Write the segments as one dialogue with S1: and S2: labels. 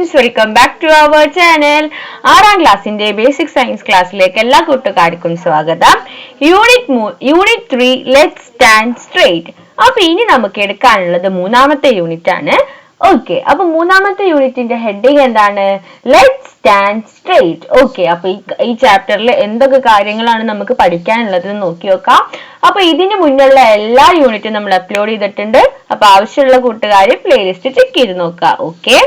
S1: Friends, welcome back to our channel. 6ാം ക്ലാസ്സിന്റെ basic science ക്ലാസ്സിലേക്ക് എല്ലാ കൂട്ടുകാർക്കും സ്വാഗതം. Unit 3 let's stand straight. അപ്പൊ ഇനി നമുക്ക് എടുക്കാനുള്ളത് 3ാമത്തെ യൂണിറ്റ് ആണ്. ഓക്കെ, അപ്പൊ 3ാമത്തെ യൂണിറ്റിന്റെ ഹെഡിങ് എന്താണ്? Let's stand straight. ഓക്കെ, അപ്പൊ ഈ ചാപ്റ്ററിൽ എന്തൊക്കെ കാര്യങ്ങളാണ് നമുക്ക് പഠിക്കാനുള്ളത് നോക്കി നോക്കാം. അപ്പൊ ഇതിന് മുന്നുള്ള എല്ലാ യൂണിറ്റും നമ്മൾ അപ്ലോഡ് ചെയ്തിട്ടുണ്ട്. അപ്പൊ ആവശ്യമുള്ള കൂട്ടുകാർ പ്ലേലിസ്റ്റ് ചെക്ക് ചെയ്ത് നോക്കാം. ഓക്കെ,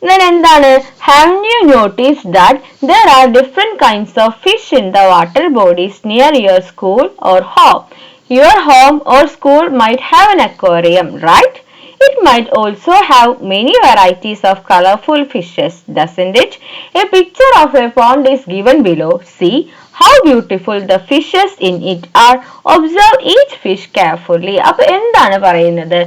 S1: then എന്താണ്? Have you noticed that there are different kinds of fish in the water bodies near your school or home? Your home or school might have an aquarium, right? It might also have many varieties of colorful fishes, doesn't it? A picture of a pond is given below. See how beautiful the fishes in it are. Observe each fish carefully. അപ്പൊ എന്താണ് പറയുന്നത്?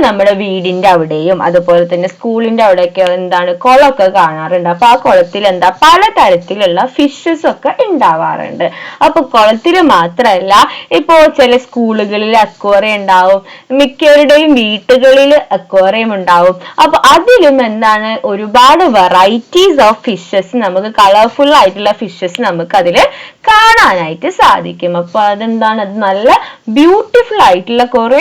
S1: നമ്മുടെ വീടിന്റെ അവിടെയും അതുപോലെ തന്നെ സ്കൂളിന്റെ അവിടെയൊക്കെ എന്താണ് കുളമൊക്കെ കാണാറുണ്ട്. അപ്പൊ ആ കുളത്തിൽ എന്താ പലതരത്തിലുള്ള ഫിഷസ് ഒക്കെ ഉണ്ടാവാറുണ്ട്. അപ്പൊ കുളത്തില് മാത്രമല്ല, ഇപ്പോ ചില സ്കൂളുകളിൽ അക്വേറിയം ഉണ്ടാവും, മിക്കവരുടെയും വീട്ടുകളിൽ അക്വേറിയം ഉണ്ടാവും. അപ്പൊ അതിലും എന്താണ് ഒരുപാട് വെറൈറ്റീസ് ഓഫ് ഫിഷസ്, നമുക്ക് കളർഫുൾ ആയിട്ടുള്ള ഫിഷസ് നമുക്ക് അതില് കാണാനായിട്ട് സാധിക്കും. അപ്പൊ അതെന്താണ്, അത് നല്ല ബ്യൂട്ടിഫുൾ ആയിട്ടുള്ള കുറെ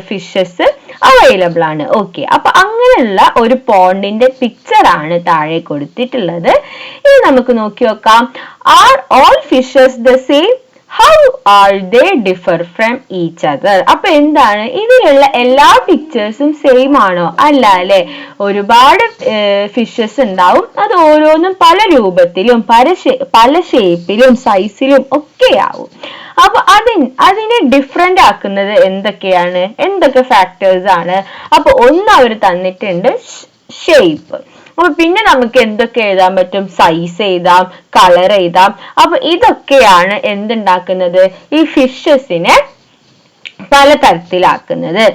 S1: ഫിഷസ് അവൈലബിൾ ആണ്. ഓക്കെ, അപ്പൊ അങ്ങനെയുള്ള ഒരു പോണ്ടിന്റെ പിക്ചർ ആണ് താഴെ കൊടുത്തിട്ടുള്ളത്. ഇനി നമുക്ക് നോക്കി നോക്കാം. Are all fishes the same? How are they differ from each other? അപ്പൊ എന്താണ്, ഇതിലുള്ള എല്ലാ പിക്ചേഴ്സും സെയിം ആണോ? അല്ല അല്ലെ, ഒരുപാട് ഫിഷസ് ഉണ്ടാവും. അത് ഓരോന്നും പല രൂപത്തിലും പല ഷേപ്പിലും സൈസിലും ഒക്കെ ആവും. അപ്പൊ അതിനെ ഡിഫറെന്റ് ആക്കുന്നത് എന്തൊക്കെയാണ്, എന്തൊക്കെ ഫാക്ടേഴ്സ് ആണ്? അപ്പൊ ഒന്ന് അവർ തന്നിട്ടുണ്ട്, ഷേപ്പ്. അപ്പൊ പിന്നെ നമുക്ക് എന്തൊക്കെ എഴുതാൻ പറ്റും? സൈസ് എഴുതാം, കളർ എഴുതാം. അപ്പൊ ഇതൊക്കെയാണ് എന്തുണ്ടാക്കുന്നത്, ഈ ഫിഷസിനെ പലതരത്തിലാക്കുന്നത്.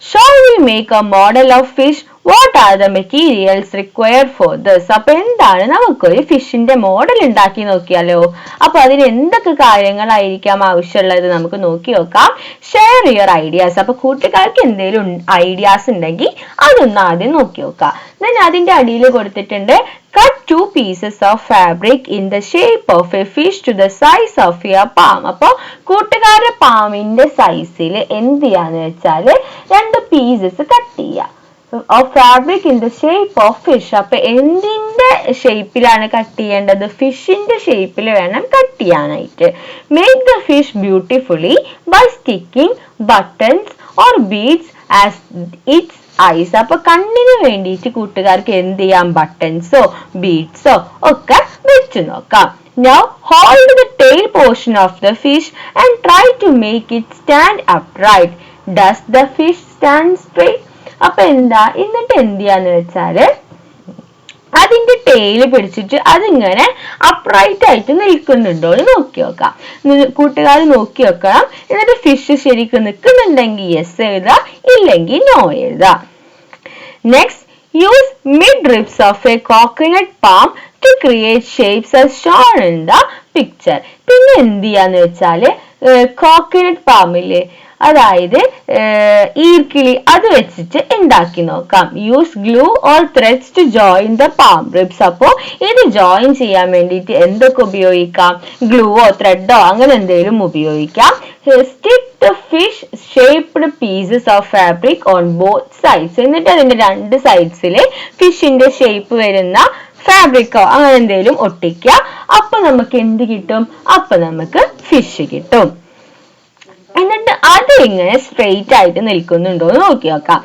S1: Shall we make a model of fish? What are the materials required for this? അപ്പൊ എന്താണ്, നമുക്കൊരു ഫിഷിന്റെ മോഡൽ ഉണ്ടാക്കി നോക്കിയാലോ? അപ്പൊ അതിന് എന്തൊക്കെ കാര്യങ്ങളായിരിക്കാം ആവശ്യമുള്ളത് നമുക്ക് നോക്കി നോക്കാം. Share your ideas. അപ്പൊ കൂട്ടുകാർക്ക് എന്തെങ്കിലും ഐഡിയാസ് ഉണ്ടെങ്കിൽ അതൊന്ന് ആദ്യം നോക്കി നോക്കാം. then അതിന്റെ അടിയിൽ കൊടുത്തിട്ടുണ്ട്, cut 2 pieces of fabric in the shape of a fish to the size of your palm. അപ്പൊ കൂട്ടുകാരുടെ പാമിന്റെ സൈസിൽ എന്ത് ചെയ്യാന്ന് വെച്ചാല് 2 പീസസ് കട്ട് ചെയ്യാം. Of fabric in the shape of fish. അപ്പൊ എന്തിന്റെ ഷേപ്പിലാണ് കട്ട് ചെയ്യേണ്ടത്? ഫിഷിന്റെ ഷേപ്പിൽ വേണം കട്ട് ചെയ്യാനായിട്ട്. Make the fish beautifully by sticking buttons or beads as its eyes. അപ്പൊ കണ്ണിന് വേണ്ടിയിട്ട് കൂട്ടുകാർക്ക് എന്ത് ചെയ്യാം? ബട്ടൺസോ ബീഡ്സോ ഒക്കെ വെച്ച് നോക്കാം. Now hold the tail portion of the fish and try to make it stand upright. Does the fish stand straight? അപ്പൊ എന്താ, എന്നിട്ട് എന്ത് ചെയ്യാന്ന് വെച്ചാല് അതിന്റെ ടെയില് പിടിച്ചിട്ട് അതിങ്ങനെ അപ്രൈറ്റ് ആയിട്ട് നിൽക്കുന്നുണ്ടോ എന്ന് നോക്കി നോക്കാം. കൂട്ടുകാർ നോക്കി വെക്കണം. എന്നിട്ട് ഫിഷ് ശരിക്കും നിൽക്കുന്നുണ്ടെങ്കിൽ യെസ് എഴുതാം, ഇല്ലെങ്കിൽ നോ എഴുതാം. Next, use mid ribs of A coconut palm to create shapes as shown in the picture. പിന്നെ എന്ത് ചെയ്യാന്ന് വെച്ചാല് കോക്കനട്ട് പാമില്ലേ, അതായത് ഈർക്കിളി, അത് വെച്ചിട്ട് ഉണ്ടാക്കി നോക്കാം. Use glue or threads to join the palm ribs. അപ്പോ ഇത് ജോയിൻ ചെയ്യാൻ വേണ്ടിയിട്ട് എന്തൊക്കെ ഉപയോഗിക്കാം? ഗ്ലൂവോ ത്രെഡോ അങ്ങനെ എന്തെങ്കിലും ഉപയോഗിക്കാം. Stick the fish shaped pieces of fabric on both sides. എന്നിട്ട് അതിന്റെ 2 സൈഡ്സില് ഫിഷിന്റെ ഷേപ്പ് വരുന്ന ഫാബ്രിക്കോ അങ്ങനെ എന്തെങ്കിലും ഒട്ടിക്കുക. അപ്പൊ നമുക്ക് എന്ത് കിട്ടും? അപ്പൊ നമുക്ക് ഫിഷ് കിട്ടും. എന്നിട്ട് അത് ഇങ്ങനെ സ്ട്രെയിറ്റ് ആയിട്ട് നിൽക്കുന്നുണ്ടോ എന്ന് നോക്കി നോക്കാം.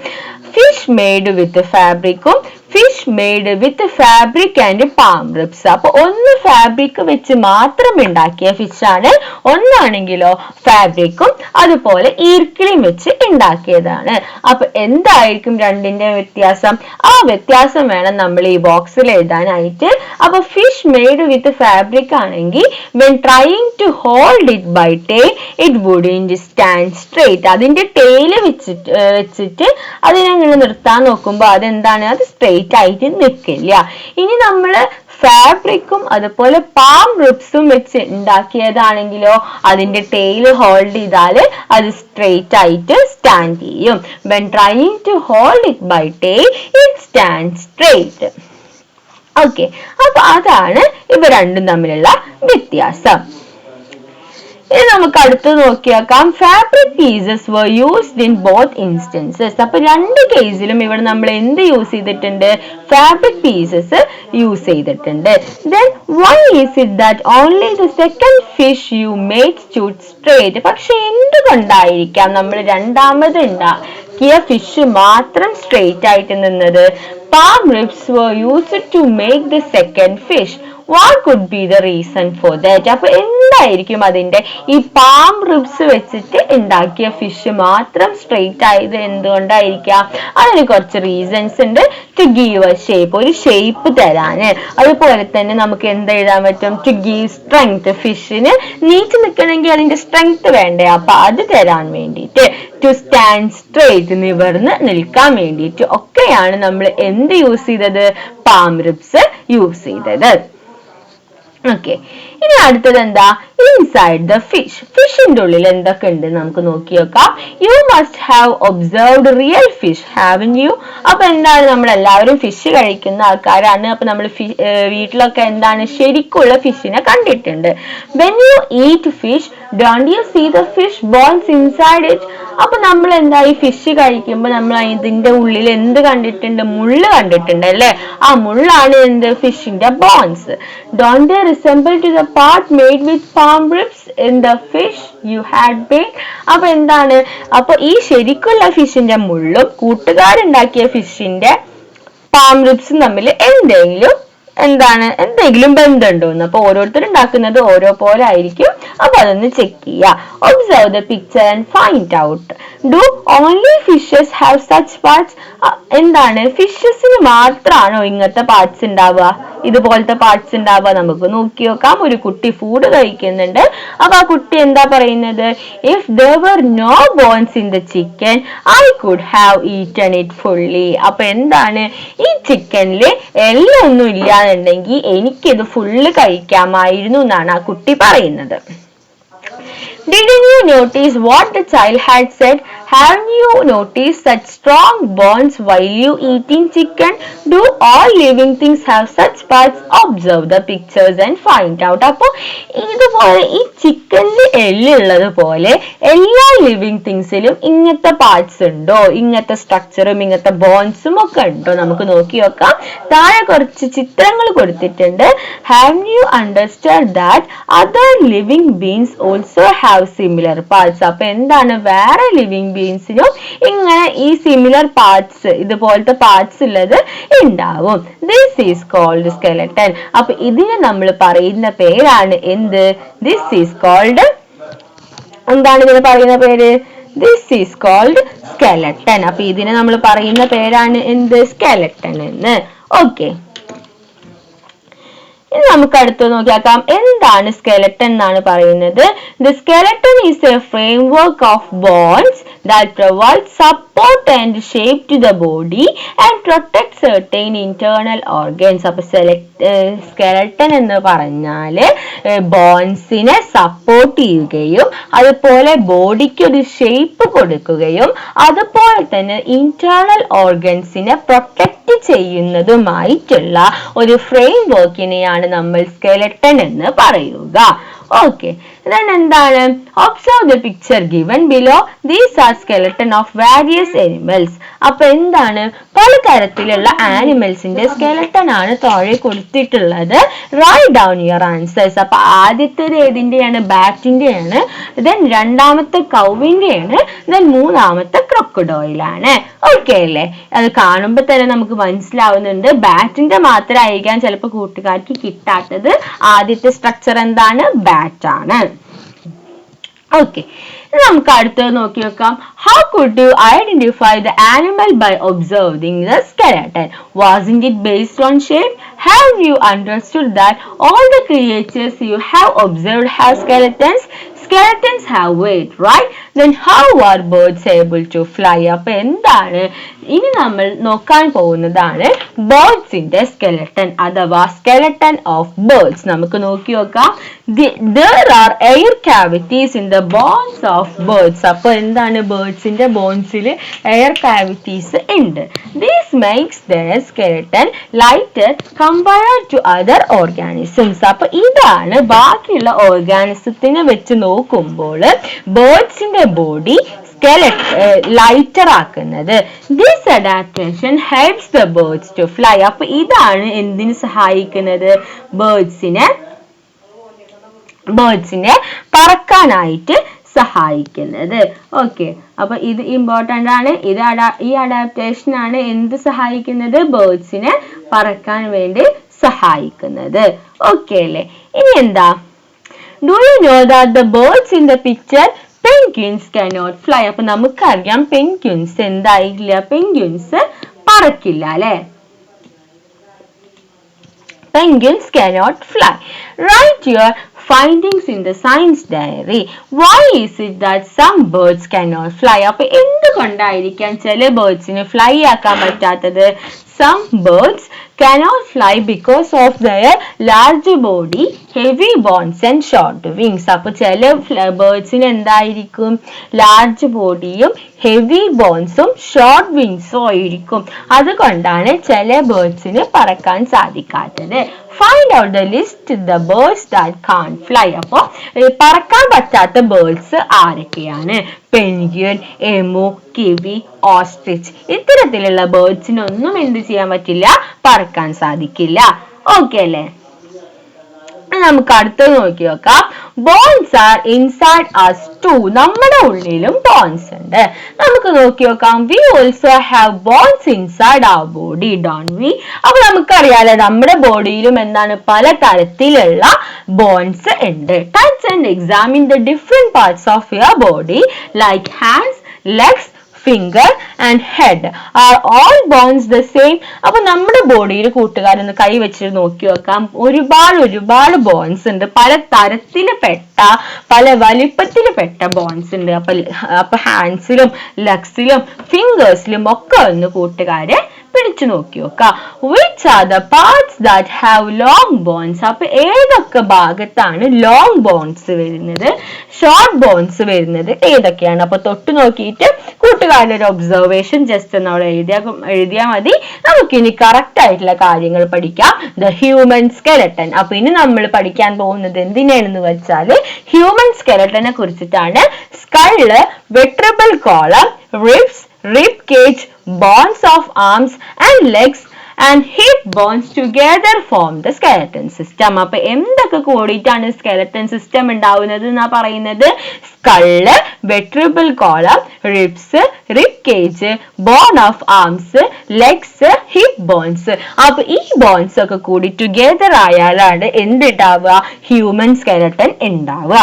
S1: ഫിഷ് മെയ്ഡ് വിത്ത് ഫാബ്രിക്കും fish made with fabric and palm ribs. അപ്പൊ ഒന്ന് ഫാബ്രിക് വെച്ച് മാത്രം ഉണ്ടാക്കിയ ഫിഷാണ്, ഒന്നാണെങ്കിലോ ഫാബ്രിക്കും അതുപോലെ ഈർക്കിളിയും വെച്ച് ഉണ്ടാക്കിയതാണ്. അപ്പൊ എന്തായിരിക്കും രണ്ടിന്റെ വ്യത്യാസം? ആ വ്യത്യാസം വേണം നമ്മൾ ഈ ബോക്സിൽ എഴുതാനായിട്ട്. അപ്പൊ ഫിഷ് മെയ്ഡ് വിത്ത് ഫാബ്രിക് ആണെങ്കിൽ when trying to hold it by tail it wouldn't stand straight. അതിന്റെ ടെയില് വെച്ചിട്ട് അതിനങ്ങനെ നിർത്താൻ നോക്കുമ്പോ അതെന്താണ്, അത് സ്ട്രെയിറ്റ് സ്ട്രെയിറ്റ് ആയിട്ട് നിൽക്കില്ല. ഇനി നമ്മള് ഫാബ്രിക്കും അതുപോലെ പാം റിബ്സും വെച്ച് ഉണ്ടാക്കിയതാണെങ്കിലോ അതിന്റെ ടെയിൽ ഹോൾഡ് ചെയ്താൽ അത് സ്ട്രെയിറ്റ് ആയിട്ട് സ്റ്റാൻഡ് ചെയ്യും. when trying to hold it by tail it stands straight. Okay, അപ്പൊ അതാണ് ഇവ രണ്ടും തമ്മിലുള്ള വ്യത്യാസം. ഇനി നമുക്ക് അടുത്ത് നോക്കിയാക്കാം. Fabric pieces were used in both instances. അപ്പൊ രണ്ട് കേസിലും ഇവിടെ നമ്മൾ എന്ത് യൂസ് ചെയ്തിട്ടുണ്ട്? ഫാബ്രിക് പീസസ് യൂസ് ചെയ്തിട്ടുണ്ട്. then why is it that only the second fish you made stood straight? പക്ഷെ എന്തുകൊണ്ടായിരിക്കാം നമ്മൾ രണ്ടാമത് ഉണ്ടാക്കിയ ഫിഷ് മാത്രം സ്ട്രെയിറ്റ് ആയിട്ട് നിന്നത്? palm ribs were used to make the second fish. What could be the reason for that? അപ്പൊ എന്തായിരിക്കും അതിന്റെ ഈ പാം റിബ്സ് വെച്ചിട്ട് ഉണ്ടാക്കിയ ഫിഷ് മാത്രം സ്ട്രെയിറ്റ് ആയത് എന്തുകൊണ്ടായിരിക്കാം? അതിന് കുറച്ച് റീസൺസ് ഉണ്ട്. ടു ഗീവ് എ ഷേപ്പ്, ഒരു ഷേപ്പ് തരാന്. അതുപോലെ തന്നെ നമുക്ക് എന്ത് എഴുതാൻ പറ്റും? ടു ഗീവ് സ്ട്രെങ്ത്, ഫിഷിന് നീച്ചു നിൽക്കണമെങ്കിൽ അതിന്റെ സ്ട്രെങ്ത് വേണ്ടേ, അപ്പൊ അത് തരാൻ വേണ്ടിയിട്ട്. ടു സ്റ്റാൻഡ് സ്ട്രെയിറ്റ്, നിവർന്ന് നിൽക്കാൻ വേണ്ടിയിട്ട് ഒക്കെയാണ് നമ്മൾ എന്ത് യൂസ് ചെയ്തത്? പാം റിബ്സ് യൂസ് ചെയ്തത്. ഓക്കെ, ഇനി അടുത്തത് എന്താ? Inside the fish. ഫിഷിന്റെ ഉള്ളിൽ എന്തൊക്കെ ഉണ്ട് നമുക്ക് നോക്കി നോക്കാം. You must have observed real fish, haven U? അപ്പൊ എന്താണ്, നമ്മൾ എല്ലാവരും ഫിഷ് കഴിക്കുന്ന ആൾക്കാരാണ്. അപ്പൊ നമ്മൾ വീട്ടിലൊക്കെ എന്താണ് ശരിക്കുള്ള ഫിഷിനെ കണ്ടിട്ടുണ്ട്. When you eat fish don't you see the fish bones inside it? അപ്പൊ നമ്മൾ എന്താ ഈ ഫിഷ് കഴിക്കുമ്പോൾ നമ്മൾ ഇതിന്റെ ഉള്ളിൽ എന്ത് കണ്ടിട്ടുണ്ട്? മുള്ള് കണ്ടിട്ടുണ്ട് അല്ലെ? ആ മുള്ളാണ് എന്ത്? ഫിഷിന്റെ bones. Don't they resemble to the part made with palm ribs in the fish you had made? അപ്പൊ എന്താണ്, അപ്പൊ ഈ ശരിക്കുള്ള ഫിഷിന്റെ മുള്ളും കൂട്ടുകാരുണ്ടാക്കിയ ഫിഷിന്റെ പാം റിബ്സും തമ്മിൽ എന്തെങ്കിലും ബന്ധമുണ്ടോന്ന്. അപ്പൊ ഓരോരുത്തർ ഉണ്ടാക്കുന്നത് ഓരോ പോലെ ആയിരിക്കും. അപ്പൊ അതൊന്ന് ചെക്ക് ചെയ്യുക. Observe the picture and find out. Do only fishes have such parts? എന്താണ്, ഫിഷസിന് മാത്രമാണോ ഇങ്ങനത്തെ പാർട്സ് ഉണ്ടാവുക, ഇതുപോലത്തെ പാർട്സ് ഉണ്ടാവുക? നമുക്ക് നോക്കി നോക്കാം. ഒരു കുട്ടി ഫുഡ് കഴിക്കുന്നുണ്ട്. അപ്പൊ ആ കുട്ടി എന്താ പറയുന്നത്? If there were no bones in the chicken I could have eaten it fully. അപ്പൊ എന്താണ്, ഈ ചിക്കനില് എല്ലാം ഒന്നും ഇല്ലാന്നുണ്ടെങ്കിൽ എനിക്കിത് ഫുള്ള് കഴിക്കാമായിരുന്നു എന്നാണ് ആ കുട്ടി പറയുന്നത്. Didn't you notice what the child had said? Haven't you noticed such strong bonds while you eating chicken? Do all living things have such parts? Observe the pictures and find out. അപ്പൊ ഇതുപോലെ ഈ ചിക്കനിൽ എല്ലുള്ളത് പോലെ എല്ലാ living തിങ്സിലും ഇങ്ങനത്തെ parts ഉണ്ടോ? ഇങ്ങനത്തെ സ്ട്രക്ചറും ഇങ്ങനത്തെ ബോൺസും ഒക്കെ ഉണ്ടോ? നമുക്ക് നോക്കി നോക്കാം. താഴെ കുറച്ച് ചിത്രങ്ങൾ കൊടുത്തിട്ടുണ്ട്. Haven't you understood that other living beings also have similar parts? അപ്പൊ എന്താണ്, വേറെ ലിവിങ് ബീൻസിനും ഇങ്ങനെ ഈ സിമിലർ പാർട്സ്, ഇതുപോലത്തെ പാർട്സ് ഉള്ളത് ഉണ്ടാവും. This is called skeleton. അപ്പൊ ഇതിന് നമ്മൾ പറയുന്ന പേരാണ് എന്ത്? ദിസ് ഈസ് കോൾഡ്, എന്താണ് ഇതിന് പറയുന്ന പേര്? This is called skeleton. അപ്പൊ ഇതിന് നമ്മൾ പറയുന്ന പേരാണ് എന്ത്? സ്കെലട്ടൻ എന്ന്. ഓക്കെ, ഇനി നമുക്ക് അടുത്ത് നോക്കിയാക്കാം. എന്താണ് സ്കെലട്ടൻ എന്നാണ് പറയുന്നത്? The skeleton is a framework of bones that provides support and shape to the body and protect certain internal organs. അപ്പൊ സ്കെലട്ടൻ എന്ന് പറഞ്ഞാല് ബോൺസിനെ സപ്പോർട്ട് ചെയ്യുകയും അതുപോലെ ബോഡിക്ക് ഒരു ഷേപ്പ് കൊടുക്കുകയും അതുപോലെ തന്നെ ഇന്റേണൽ ഓർഗൻസിനെ പ്രൊട്ടക്ട് ചെയ്യുന്നതുമായിട്ടുള്ള ഒരു ഫ്രെയിം വർക്കിനെയാണ് നമ്മൾ സ്കെലട്ടൻ എന്ന് പറയുക. ഓക്കെ, then എന്താണ്? Observe the picture given below. These are skeleton of various animals. അപ്പൊ എന്താണ്, പലതരത്തിലുള്ള ആനിമൽസിന്റെ സ്കെലട്ടൻ ആണ് താഴെ കൊടുത്തിട്ടുള്ളത്. Write down your answers. അപ്പൊ ആദ്യത്തേത് ഏതിന്റെയാണ്? ബാറ്റിന്റെയാണ്. ദെൻ രണ്ടാമത്തെ കൗവിന്റെയാണ്. ദെൻ മൂന്നാമത്തെ ക്രൊക്കഡോയിലാണ്. ഓക്കെ അല്ലേ? അത് കാണുമ്പോ തന്നെ നമുക്ക് മനസ്സിലാവുന്നുണ്ട്. ബാറ്റിന്റെ മാത്രമായിരിക്കാം ചിലപ്പോ കൂട്ടുകാർക്ക് കിട്ടാത്തത്. ആദ്യത്തെ സ്ട്രക്ചർ എന്താണ്? ബാറ്റ് ആണ്. ഓക്കെ, നമുക്ക് അടുത്തത് നോക്കി നോക്കാം. How could you identify the animal by observing the skeleton? Wasn't it based on shape? Have you understood that all the creatures you have observed have skeletons? Skeletons have weight, right? then how are birds able to fly? അപ്പൊ എന്താണ് ഇനി നമ്മൾ നോക്കാൻ പോകുന്നതാണ് ബേർഡ്സിന്റെ skeleton അഥവാ skeleton of birds. നമുക്ക് നോക്കി നോക്കാം. there are air cavities in the bones of birds. അപ്പൊ എന്താണ് ബേർഡ്സിന്റെ ബോൺസിൽ എയർ കാവിറ്റീസ് ഉണ്ട്. this makes their skeleton lighter compared to other organisms. അപ്പൊ ഇതാണ് ബാക്കിയുള്ള ഓർഗാനിസത്തിനെ വെച്ച് നോക്കുമ്പോൾ ബേർഡ്സിന്റെ ബോഡി ലൈറ്റർ ആക്കുന്നത്. This adaptation helps the birds to fly. അപ്പൊ ഇതാണ് എന്തിന് സഹായിക്കുന്നത്? ബേർഡ്സിനെ പറക്കാനായിട്ട് സഹായിക്കുന്നത്. ഓക്കെ, അപ്പൊ ഇത് ഇമ്പോർട്ടന്റ് ആണ്. ഈ അഡാപ്റ്റേഷൻ ആണ് എന്ത് സഹായിക്കുന്നത്? ബേർഡ്സിനെ പറക്കാൻ വേണ്ടി സഹായിക്കുന്നത്. ഓക്കെ അല്ലേ? ഇനി എന്താ? Do you know that the birds in the picture penguins cannot fly. അപ്പൊ നമുക്കറിയാം പെൻഗ്വിൻസ് എന്തായില്ല, പെൻഗ്വിൻസ് പറക്കില്ല അല്ലെ. Penguins cannot fly. Write your findings in the science diary. Why is it that some birds cannot fly? അപ്പൊ എന്തുകൊണ്ടായിരിക്കാം ചില ബേർഡ്സിന് fly ആക്കാൻ പറ്റാത്തത്? Some birds cannot fly because of their large body, heavy bones and short wings. അപ്പൊ ചില ബേർഡ്സിന് എന്തായിരിക്കും? Large ബോഡിയും heavy ബോൺസും short വിങ്സും ആയിരിക്കും. അതുകൊണ്ടാണ് ചില ബേർഡ്സിന് പറക്കാൻ സാധിക്കാത്തത്. Find out the list the birds that can't fly. അപ്പൊ പറക്കാൻ പറ്റാത്ത ബേർഡ്സ് ആരൊക്കെയാണ്? Penguin, emu, kiwi, ostrich. ഇത്തരത്തിലുള്ള ബേർഡ്സിനൊന്നും എന്ത് ചെയ്യാൻ പറ്റില്ല? പറക്കാൻ സാധിക്കില്ല. ഓക്കെ അല്ലേ? നമുക്ക് അടുത്തത് നോക്കി നോക്കാം. Bones are inside us too. നമ്മുടെ ഉള്ളിലും ബോൺസ് ഉണ്ട്. നമുക്ക് നോക്കി നോക്കാം. we also have bones inside our body, don't we? അപ്പൊ നമുക്കറിയാലോ നമ്മുടെ ബോഡിയിലും എന്താണ് പല തരത്തിലുള്ള ബോൺസ് ഉണ്ട്. touch and examine the different parts of your body like hands, legs, finger and head. Are all bones the same? അപ്പൊ നമ്മുടെ ബോഡിയിൽ കൂട്ടുകാരൊന്ന് കൈ വെച്ചിട്ട് നോക്കി നോക്കാം. ഒരുപാട് ബോൺസ് ഉണ്ട്. പല തരത്തില് പെട്ട പല വലിപ്പത്തിൽ പെട്ട ബോൺസ് ഉണ്ട്. അപ്പൊ ഹാൻഡ്സിലും ലെഗ്സിലും ഫിംഗേഴ്സിലും ഒക്കെ ഒന്ന് കൂട്ടുകാരെ പിടിച്ചു നോക്കി നോക്കാം. which are the parts that have long bones? അപ്പൊ ഏതൊക്കെ ഭാഗത്താണ് ലോങ് ബോൺസ് വരുന്നത്, ഷോർട്ട് ബോൺസ് വരുന്നത് ഏതൊക്കെയാണ്? അപ്പൊ തൊട്ട് നോക്കിയിട്ട് കൂട്ടുകാരുടെ ഒരു ഒബ്സർവേഷൻ ജസ്റ്റ് നമ്മൾ എഴുതിയാൽ മതി. നമുക്കിനി കറക്റ്റ് ആയിട്ടുള്ള കാര്യങ്ങൾ പഠിക്കാം. The human skeleton. അപ്പൊ ഇനി നമ്മൾ പഠിക്കാൻ പോകുന്നത് എന്തിനാണെന്ന് വെച്ചാൽ ഹ്യൂമൻ സ്കെലട്ടനെ കുറിച്ചിട്ടാണ്. Skull, vertebral column, ribs, rib cage, bones of arms and legs and hip bones together form the skeleton system. അപ്പൊ എന്തൊക്കെ കൂടിയിട്ടാണ് skeleton system ഉണ്ടാവുന്നത് എന്നാ പറയുന്നത്? Skull, vertebral column, ribs, rib cage, bone of arms, legs, hip bones. അപ്പൊ ഈ bones ഒക്കെ കൂടി ടുഗെദർ ആയാലാണ് എന്തുണ്ടാവുക? ഹ്യൂമൻ സ്കെലട്ടൺ ഉണ്ടാവുക.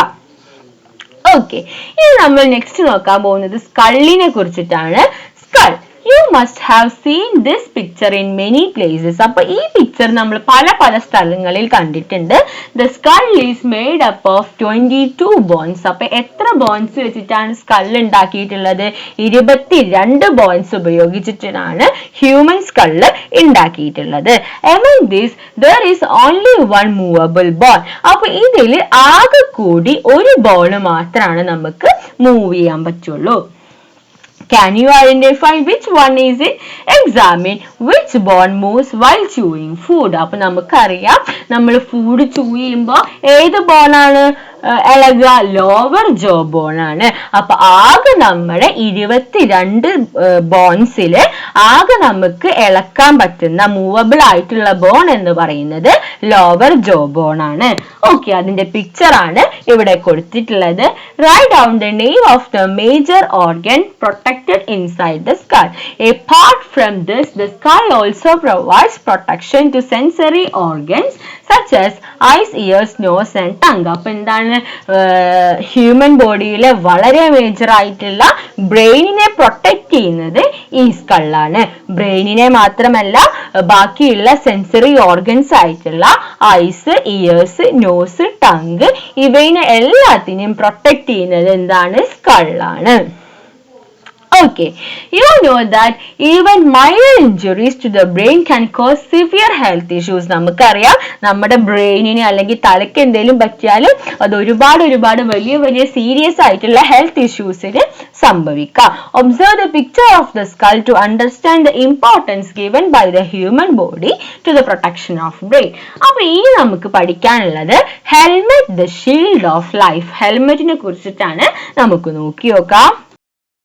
S1: ഓക്കെ, ഇനി നമ്മൾ നെക്സ്റ്റ് നോക്കാൻ പോകുന്നത് സ്കള്ളിനെ കുറിച്ചിട്ടാണ്. Skull, you must have seen this picture in many places. അപ്പൊ ഈ പിക്ചർ നമ്മൾ പല സ്ഥലങ്ങളിൽ കണ്ടിട്ടുണ്ട്. The skull is made up of 22 bones. അപ്പൊ എത്ര ബോൺസ് വെച്ചിട്ടാണ് സ്കൾ ഉണ്ടാക്കിയിട്ടുള്ളത്? 22 ബോൺസ് ഉപയോഗിച്ചിട്ടാണ് ഹ്യൂമൻ സ്കള് ഉണ്ടാക്കിയിട്ടുള്ളത്. Among these there is only one movable bone. അപ്പൊ ഇതിൽ ആകെ കൂടി ഒരു ബോൺ മാത്രമാണ് നമുക്ക് മൂവ് ചെയ്യാൻ പറ്റുള്ളൂ. Can you identify which one is it? Examine which bone moves while chewing food. അപ്പൊ നമുക്കറിയാം നമ്മൾ ഫുഡ് chew ചെയ്യുമ്പോൾ ഏത് ബോണാണ് ഇളകുക? ലോവർ ജോ ബോൺ ആണ്. അപ്പൊ ആകെ നമ്മുടെ 22 ബോൺസില് ആകെ നമുക്ക് ഇളക്കാൻ പറ്റുന്ന മൂവബിൾ ആയിട്ടുള്ള ബോൺ എന്ന് പറയുന്നത് ലോവർ ജോ ബോൺ ആണ്. ഓക്കെ, അതിന്റെ പിക്ചർ ആണ് ഇവിടെ കൊടുത്തിട്ടുള്ളത്. Write down the name of the major organ protected inside the skull. Apart from this, the skull also provides protection to sensory organs such as eyes, ears, nose and tongue. അപ്പൊ എന്താണ് എന്താണ് human ബോഡിയിലെ വളരെ major ആയിട്ടുള്ള ബ്രെയിനിനെ protect ചെയ്യുന്നത് ഈ സ്കള്ളാണ്. ബ്രെയിനിനെ മാത്രമല്ല ബാക്കിയുള്ള sensory organs ആയിട്ടുള്ള ഐസ്, ഇയേഴ്സ്, നോസ്, ടങ് ഇവയെ എല്ലാത്തിനെയും പ്രൊട്ടക്ട് ചെയ്യുന്നത് എന്താണ്? സ്കള്ളാണ്. Okay, you know that even minor injuries to the brain can cause severe health issues. നമുക്കറിയാം നമ്മുടെ ബ്രെയിനിന് അല്ലെങ്കിൽ തലയ്ക്ക് എന്തെങ്കിലും പറ്റിയാലും അത് ഒരുപാട് വലിയ സീരിയസ് ആയിട്ടുള്ള ഹെൽത്ത് ഇഷ്യൂസിന് സംഭവിക്കാം. Observe the picture of the skull to understand the importance given by the human body to the protection of brain. അപ്പൊ ഈ നമുക്ക് പഠിക്കാനുള്ളത് helmet the shield of life. ഹെൽമെറ്റിനെ കുറിച്ചിട്ടാണ് നമുക്ക് നോക്കി നോക്കാം.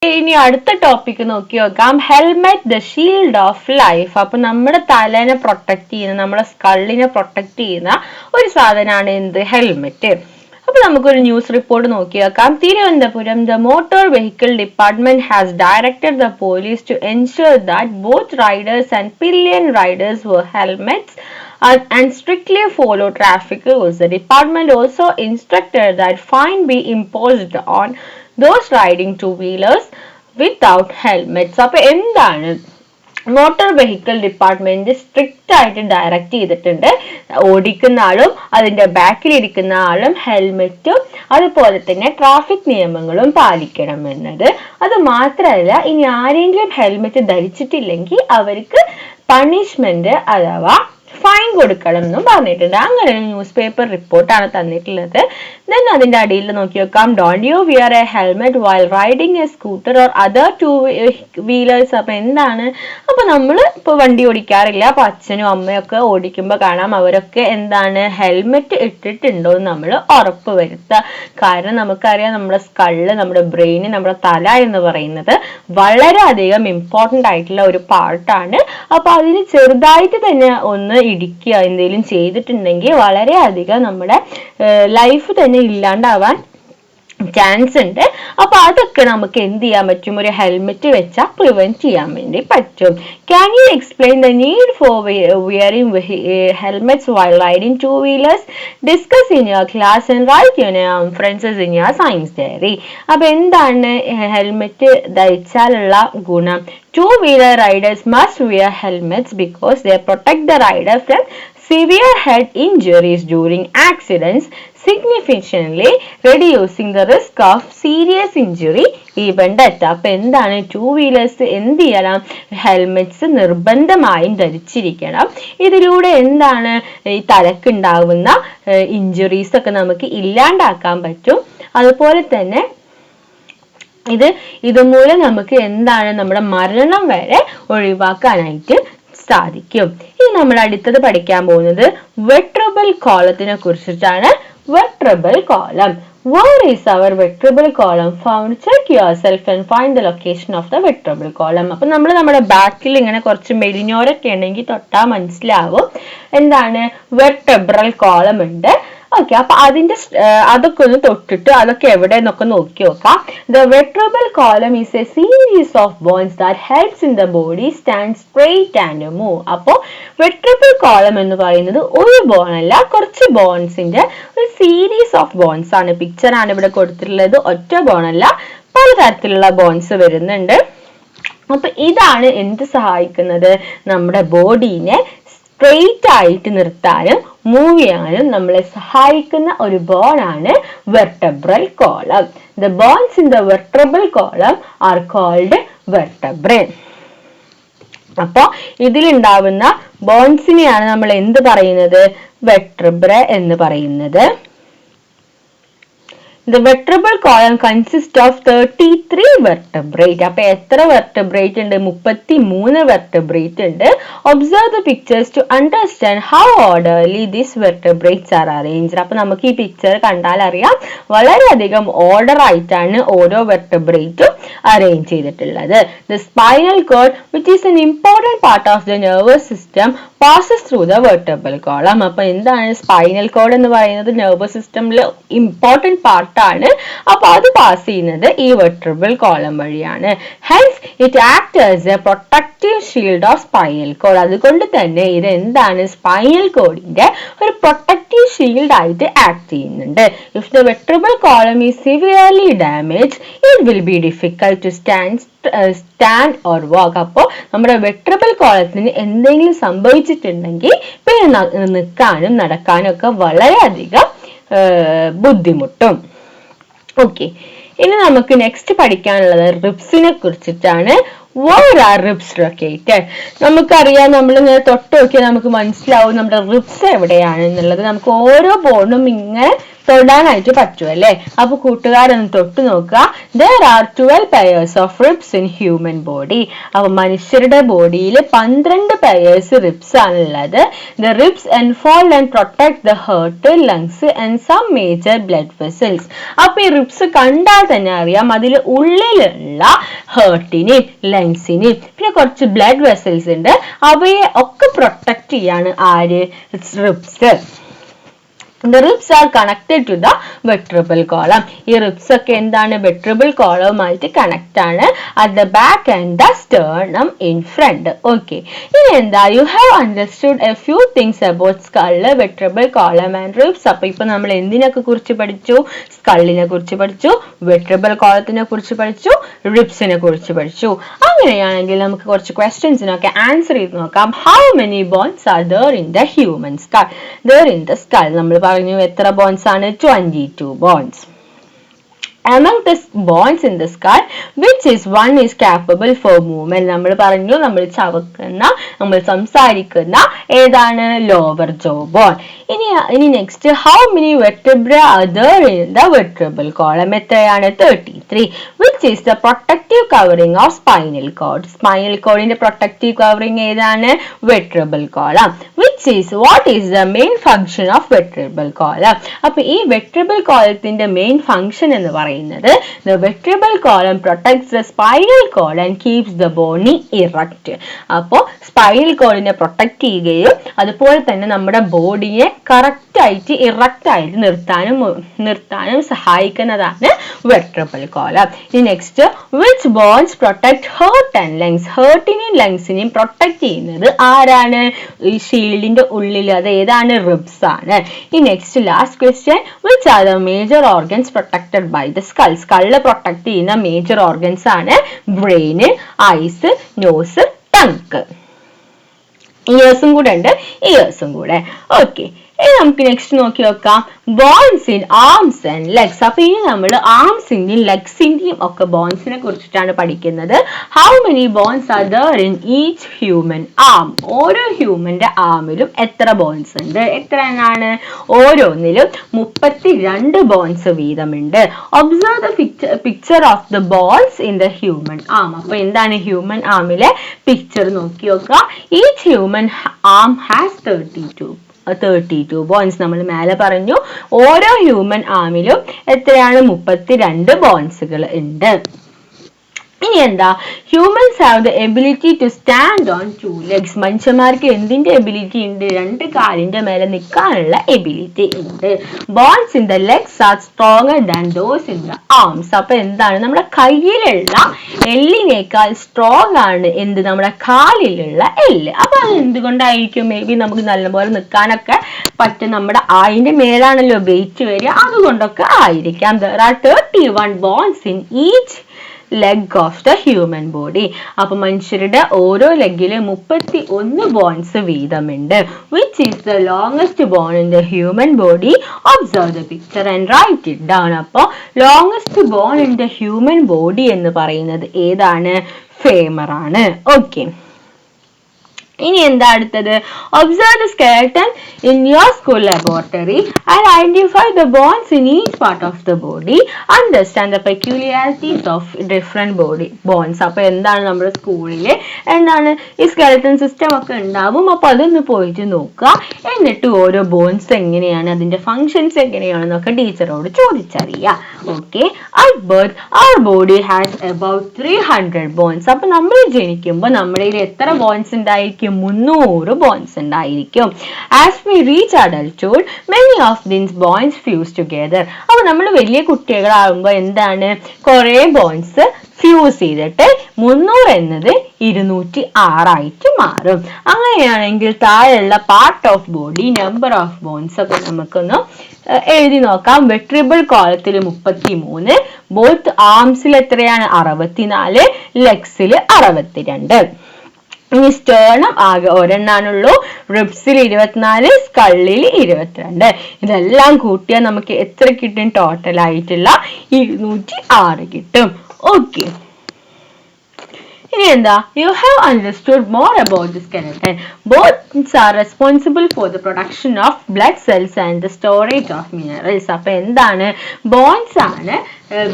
S1: ഇനി അടുത്ത ടോപ്പിക് നോക്കി നോക്കാം, helmet the shield of life. അപ്പൊ നമ്മുടെ തലേനെ പ്രൊട്ടക്ട് ചെയ്യുന്ന, നമ്മുടെ സ്കള്ളിനെ പ്രൊട്ടക്ട് ചെയ്യുന്ന ഒരു സാധനമാണ് എന്ത്? ഹെൽമെറ്റ്. അപ്പൊ നമുക്കൊരു ന്യൂസ് റിപ്പോർട്ട് നോക്കി നോക്കാം. Thiruvananthapuram the motor vehicle department has directed the police to ensure that both riders and pillion riders wear helmets and strictly follow traffic rules. The department also instructed that fine be imposed on those riding two-wheelers without helmets. അപ്പൊ എന്താണ് motor vehicle department strict ആയിട്ട് direct ചെയ്തിട്ടുണ്ട്, ഓടിക്കുന്ന ആളും അതിന്റെ ബാക്കിൽ ഇരിക്കുന്ന ആളും ഹെൽമെറ്റും അതുപോലെ തന്നെ ട്രാഫിക് നിയമങ്ങളും പാലിക്കണം എന്നത്. അത് മാത്രമല്ല, ഇനി ആരെങ്കിലും ഹെൽമെറ്റ് ധരിച്ചിട്ടില്ലെങ്കിൽ അവർക്ക് പണിഷ്മെന്റ് അഥവാ ഫൈൻ കൊടുക്കണം എന്നും പറഞ്ഞിട്ടുണ്ട്. അങ്ങനെ ഒരു ന്യൂസ് പേപ്പർ റിപ്പോർട്ടാണ് തന്നിട്ടുള്ളത്. ദെൻ അതിന്റെ അടിയിൽ നോക്കി വെക്കാം, don't you wear a helmet while riding a scooter or other two wheelers. അപ്പൊ എന്താണ്? അപ്പൊ നമ്മൾ ഇപ്പൊ വണ്ടി ഓടിക്കാറില്ല, അപ്പൊ അച്ഛനും അമ്മയും ഒക്കെ ഓടിക്കുമ്പോ കാണാം അവരൊക്കെ എന്താണ് ഹെൽമെറ്റ് ഇട്ടിട്ടുണ്ടോ എന്ന് നമ്മൾ ഉറപ്പ് വരുത്തുക. കാരണം നമുക്കറിയാം നമ്മുടെ സ്കള്ള്, നമ്മുടെ ബ്രെയിന്, നമ്മുടെ തല എന്ന് പറയുന്നത് വളരെയധികം ഇമ്പോർട്ടന്റ് ആയിട്ടുള്ള ഒരു പാർട്ടാണ്. അപ്പൊ അതിന് ചെറുതായിട്ട് തന്നെ ഒന്ന് ഇടിക്കുക എന്തെങ്കിലും ചെയ്തിട്ടുണ്ടെങ്കിൽ വളരെയധികം നമ്മുടെ ലൈഫ് തന്നെ ഇല്ലാണ്ടാവാൻ ചാൻസ് ഉണ്ട്. അപ്പൊ അതൊക്കെ നമുക്ക് എന്ത് ചെയ്യാൻ പറ്റും? ഒരു ഹെൽമെറ്റ് വെച്ചാൽ പ്രിവെന്റ് ചെയ്യാൻ വേണ്ടി പറ്റും. Can you explain the need for wearing helmets while riding two-wheelers? Discuss in your class and write your references in your science diary. അപ്പൊ എന്താണ് ഹെൽമെറ്റ് ധരിച്ചാലുള്ള ഗുണം? Two-wheeler riders must wear helmets because they protect the rider from severe head injuries during accidents, significantly reducing the risk of serious injury even death. അപ്പൊ എന്താണ് two wheelers എന്ത് ചെയ്യണം? Helmets നിർബന്ധമായും ധരിച്ചിരിക്കണം. ഇതിലൂടെ എന്താണ് ഈ തലക്കുണ്ടാവുന്ന ഇഞ്ചുറീസ് ഒക്കെ നമുക്ക് ഇല്ലാണ്ടാക്കാൻ പറ്റും. അതുപോലെ തന്നെ ഇതുമൂലം നമുക്ക് എന്താണ് നമ്മുടെ മരണം വരെ ഒഴിവാക്കാനായിട്ട് സാധിക്കും. ഇനി നമ്മൾ അടുത്തത് പഠിക്കാൻ പോകുന്നത് വെർട്ടബ്രൽ കോളത്തിനെ കുറിച്ചിട്ടാണ്. Vertebral column. Where is our vertebral column found? Check yourself and find the location of the vertebral column. അപ്പൊ നമ്മൾ നമ്മുടെ ബാക്കിൽ ഇങ്ങനെ കുറച്ച് മെലിഞ്ഞോരൊക്കെ ഉണ്ടെങ്കിൽ തൊട്ടാ മനസ്സിലാവും എന്താണ് വെർട്ടബ്രൽ കോളം ഉണ്ട്. ഓക്കെ, അപ്പൊ അതൊക്കെ ഒന്ന് തൊട്ടിട്ട് അതൊക്കെ എവിടെന്നൊക്കെ നോക്കി നോക്കാം. The vertebral column is a series of bones that helps in the body stand straight and move. അപ്പോ vertebral column എന്ന് പറയുന്നത് ഒരു ബോൺ അല്ല, കുറച്ച് ബോൺസിന്റെ ഒരു സീരീസ് ഓഫ് ബോൺസ് ആണ്. പിക്ചർ ആണ് ഇവിടെ കൊടുത്തിട്ടുള്ളത്. ഒറ്റ ബോൺ അല്ല, പലതരത്തിലുള്ള ബോൺസ് വരുന്നുണ്ട്. അപ്പൊ ഇതാണ് എന്ത് സഹായിക്കുന്നത്? നമ്മുടെ ബോഡീനെ സ്ട്രെയിറ്റ് ആയിട്ട് നിർത്താനും മൂവ് ചെയ്യാനും നമ്മളെ സഹായിക്കുന്ന ഒരു ബോൺ ആണ് vertebral column. The bones in the vertebral column are called vertebrae. അപ്പൊ ഇതിലുണ്ടാവുന്ന ബോൺസിനെയാണ് നമ്മൾ എന്ത് പറയുന്നത്? വെർട്ടബ്രേ എന്ന് പറയുന്നത്. The vertebral column consists of 33 vertebrae. അപ്പൊ എത്ര vertebrae ഉണ്ട്? 33 vertebrae ഉണ്ട്. Observe the pictures to understand how orderly these vertebrae are arranged. അപ്പൊ നമുക്ക് ഈ പിക്ചർ കണ്ടാൽ അറിയാം വളരെയധികം ഓർഡർ ആയിട്ടാണ് ഓരോ vertebrae അറേഞ്ച് ചെയ്തിട്ടുള്ളത്. The spinal cord, which is an important part of the nervous system, passes through the vertebral column. അപ്പൊ എന്താണ് സ്പൈനൽ കോഡ് എന്ന് പറയുന്നത്? നെർവസ് സിസ്റ്റമിലെ ഇമ്പോർട്ടന്റ് പാർട്ട് പാർട്ടാണ്. അപ്പൊ അത് പാസ് ചെയ്യുന്നത് ഈ വെർട്ടിബ്രൽ കോളം വഴിയാണ്. Hence it act as a protective shield of spinal cord. അതുകൊണ്ട് തന്നെ ഇത് എന്താണ്, സ്പൈനൽ കോഡിന്റെ ഒരു പ്രൊട്ടക്റ്റീവ് ഷീൽഡ് ആയിട്ട് ആക്ട് ചെയ്യുന്നുണ്ട്. If the vertebral column is severely damage it will be difficult to stand or walk. അപ്പോൾ നമ്മുടെ വെർട്ടിബ്രൽ കോളത്തിന് എന്തെങ്കിലും സംഭവിച്ചിട്ടുണ്ടെങ്കിൽ പിന്നെ നിൽക്കാനും നടക്കാനും ഒക്കെ വളരെയധികം ബുദ്ധിമുട്ടും. ഓക്കെ, ഇനി നമുക്ക് നെക്സ്റ്റ് പഠിക്കാനുള്ളത് റിബ്സിനെ കുറിച്ചിട്ടാണ്. Where are ribs located? നമുക്കറിയാം, നമ്മളിങ്ങനെ തൊട്ട് നോക്കിയാൽ നമുക്ക് മനസ്സിലാവും നമ്മുടെ റിബ്സ് എവിടെയാണ് എന്നുള്ളത്. നമുക്ക് ഓരോ ബോണും ഇങ്ങനെ തൊടാനായിട്ട് പറ്റും അല്ലേ? അപ്പൊ കൂട്ടുകാരൊന്ന് തൊട്ട് നോക്കുക. There are 12 pairs of ribs in human body. അപ്പൊ മനുഷ്യരുടെ ബോഡിയിൽ 12 pairs ribs ആണുള്ളത്. The ribs enfold and protect the heart, lungs and some major blood vessels. അപ്പൊ ഈ റിബ്സ് കണ്ടാൽ തന്നെ അറിയാം അതിൽ ഉള്ളിലുള്ള ഹേർട്ടിനെയും ലങ്സിനെയും പിന്നെ കുറച്ച് ബ്ലഡ് വെസൽസ് ഉണ്ട്. അവയെ ഒക്കെ പ്രൊട്ടക്ട് ചെയ്യാണ് ആര്, ribs. The ribs are connected to the vertebral column. ഈ റിബ്സ് ഒക്കെ എന്താണ്, വെർട്ടിബ്രൽ കോളവുമായിട്ട് കണക്ട് ആണ്. at the back and the sternum in front. Okay, ഇനി എന്താ, you have understood a few things about skull, vertebral column and ribs. അപ്പൊ ഇപ്പൊ നമ്മൾ എന്തിനൊക്കെ കുറിച്ച് പഠിച്ചു, സ്കള്ളിനെ കുറിച്ച് പഠിച്ചു, വെർട്ടിബ്രൽ കോളത്തിനെ കുറിച്ച് പഠിച്ചു, റിബ്സിനെ കുറിച്ച് പഠിച്ചു. അങ്ങനെയാണെങ്കിൽ നമുക്ക് കുറച്ച് ക്വസ്റ്റ്യൻസിനൊക്കെ ആൻസർ ചെയ്ത് നോക്കാം. how many bones are there in the human skull? there in the skull നമ്മൾ പറഞ്ഞു എത്ര ബോൺസ് ആണ്, 22 bones. Among the bones in the skull, which is one is capable for movement? നമ്മൾ പറഞ്ഞു നമ്മൾ ചവക്കുന്ന, നമ്മൾ സംസാരിക്കുന്ന ഏതാണ്, ലോവർ ജോ ബോൺ. ഇനി next, how many vertebrae are there in the vertebral column? എത്രയാണ്, 33. which is the protective covering of spinal cord? Spinal കോഡിന്റെ protective covering ഏതാണ്, vertebral column. which is what is the main function of vertebral column? അപ്പൊ ഈ vertebral columnത്തിന്റെ main function എന്ന് പറയുന്നത് the vertebral column protects the spinal cord and keeps the bone erect. അപ്പോൾ spinal കോഡിനെ protect ചെയ്യുകയും അതുപോലെ തന്നെ നമ്മുടെ ബോഡിയെ കറക്റ്റ് ആയിട്ട് ഇറക്റ്റ് ആയിട്ട് നിർത്താനും സഹായിക്കുന്നതാണ് വെർട്ടിബ്രൽ കോളം. ഇനി next, which bones protect heart and lungs? ഹേർട്ടിനെയും ലങ്സിനെയും പ്രൊട്ടക്ട് ചെയ്യുന്നത് ആരാണ്, ഈ ഷീൽഡിന്റെ ഉള്ളിൽ, അത് ഏതാണ്, റിബ്സ് ആണ്. ഈ next last question, which are the major organs protected by the skull? Skull protect ചെയ്യുന്ന മേജർ ഓർഗൻസ് ആണ് ബ്രെയിന്, ഐസ്, നോസ്, ടങ്ക്. ഇയേഴ്സും കൂടെ ഉണ്ട്, ഇയേഴ്സും കൂടെ. ഓക്കെ, ഇനി നമുക്ക് നെക്സ്റ്റ് നോക്കി നോക്കാം, bones in arms and legs. അപ്പൊ ഇനി നമ്മൾ ആംസിന്റെയും ലെഗ്സിന്റെയും ഒക്കെ ബോൺസിനെ കുറിച്ചിട്ടാണ് പഠിക്കുന്നത്. How many bones are there in each human arm? ഓരോ ഹ്യൂമന്റെ ആമിലും എത്ര ബോൺസ് ഉണ്ട്, എത്ര എണ്ണാണ്, ഓരോന്നിലും 32 ബോൺസ് വീതമുണ്ട്. Observe the picture of the bones in the human arm. അപ്പൊ എന്താണ് ഹ്യൂമൻ ആമിലെ പിക്ചർ നോക്കി നോക്കുക. Each human arm has 32 bones. നമ്മൾ മേലെ പറഞ്ഞു ഓരോ ഹ്യൂമൻ ആമിലും എത്രയാണ്, 32 ബോൺസുകൾ ഉണ്ട്. ഇനി എന്താ, humans have the ability to stand on 2 legs. മനുഷ്യന്മാർക്ക് എന്തിന്റെ എബിലിറ്റി ഉണ്ട്, 2 കാലിന്റെ മേലെ നിൽക്കാനുള്ള എബിലിറ്റി ഉണ്ട്. Bones in the legs are stronger than those in the arms. അപ്പൊ എന്താണ്, നമ്മുടെ കയ്യിലുള്ള എല്ലിനേക്കാൾ സ്ട്രോങ് ആണ് എന്ത്, നമ്മുടെ കാലിലുള്ള എല്ല്. അപ്പൊ അത് എന്തുകൊണ്ടായിരിക്കും, മേ ബി നമുക്ക് നല്ലപോലെ നിൽക്കാനൊക്കെ പറ്റും, നമ്മുടെ അതിന്റെ മേലാണല്ലോ വെയിറ്റ് വരിക, അതുകൊണ്ടൊക്കെ ആയിരിക്കാം. there are 31 bones in each leg of the human body. അപ്പൊ മനുഷ്യരുടെ ഓരോ ലെഗില് 31 bones വീതമുണ്ട്. which is the longest bone in the human body? observe the picture and write it down. അപ്പൊ longest bone in the human body എന്ന് പറയുന്നത് ഏതാണ്, ഫേമർ ആണ്. Okay, ഇനി എന്താ അടുത്തത്, observe the skeleton in your school laboratory and identify the bones in each part of the body. Understand the peculiarities of different body bones. അപ്പൊ എന്താണ്, നമ്മുടെ സ്കൂളിൽ എന്താണ് ഈ സ്കെലട്ടൺ സിസ്റ്റം ഒക്കെ ഉണ്ടാവും. അപ്പൊ അതൊന്ന് പോയിട്ട് നോക്കുക, എന്നിട്ട് ഓരോ ബോൺസ് എങ്ങനെയാണ്, അതിന്റെ ഫങ്ഷൻസ് എങ്ങനെയാണെന്നൊക്കെ ടീച്ചറോട് ചോദിച്ചറിയാം. Okay, at birth our body has about 300 bones. അപ്പൊ നമ്മൾ ജനിക്കുമ്പോൾ നമ്മുടെ എത്ര ബോൺസ് ഉണ്ടായിരിക്കും, ഉണ്ടായിരിക്കും 300 ബോൺസ് ഉണ്ടായിരിക്കും. As we reach adulthood many of these bones fuse together. അപ്പൊ നമ്മൾ വലിയ കുട്ടികളാകുമ്പോൾ എന്താണ് കുറെ ബോൺസ് ഫ്യൂസ് ചെയ്തിട്ട് 300 എന്നത് 206 ആയിട്ട് മാറും. അങ്ങനെയാണെങ്കിൽ താഴെയുള്ള part of body, number of bones ഒക്കെ നമുക്കൊന്ന് എഴുതി നോക്കാം. വെട്രിബിൾ കോളത്തിൽ 33, ബോത്ത് ആംസിൽ എത്രയാണ് 64, ലെഗ്സിൽ 62. ഇനി സ്റ്റേർണം ആകെ ഒരെണ്ണാണുള്ളൂ, റിബ്സിൽ 24, സ്കള്ളിൽ 22. ഇതെല്ലാം കൂട്ടിയാൽ നമുക്ക് എത്ര കിട്ടും? ടോട്ടൽ ആയിട്ടുള്ള 206 കിട്ടും. ഓക്കെ, ഇനി എന്താ? You have understood more about the skeleton. Bones are responsible for the production of blood cells and the storage of minerals. അപ്പൊ എന്താണ്? ബോൺസ് ആണ്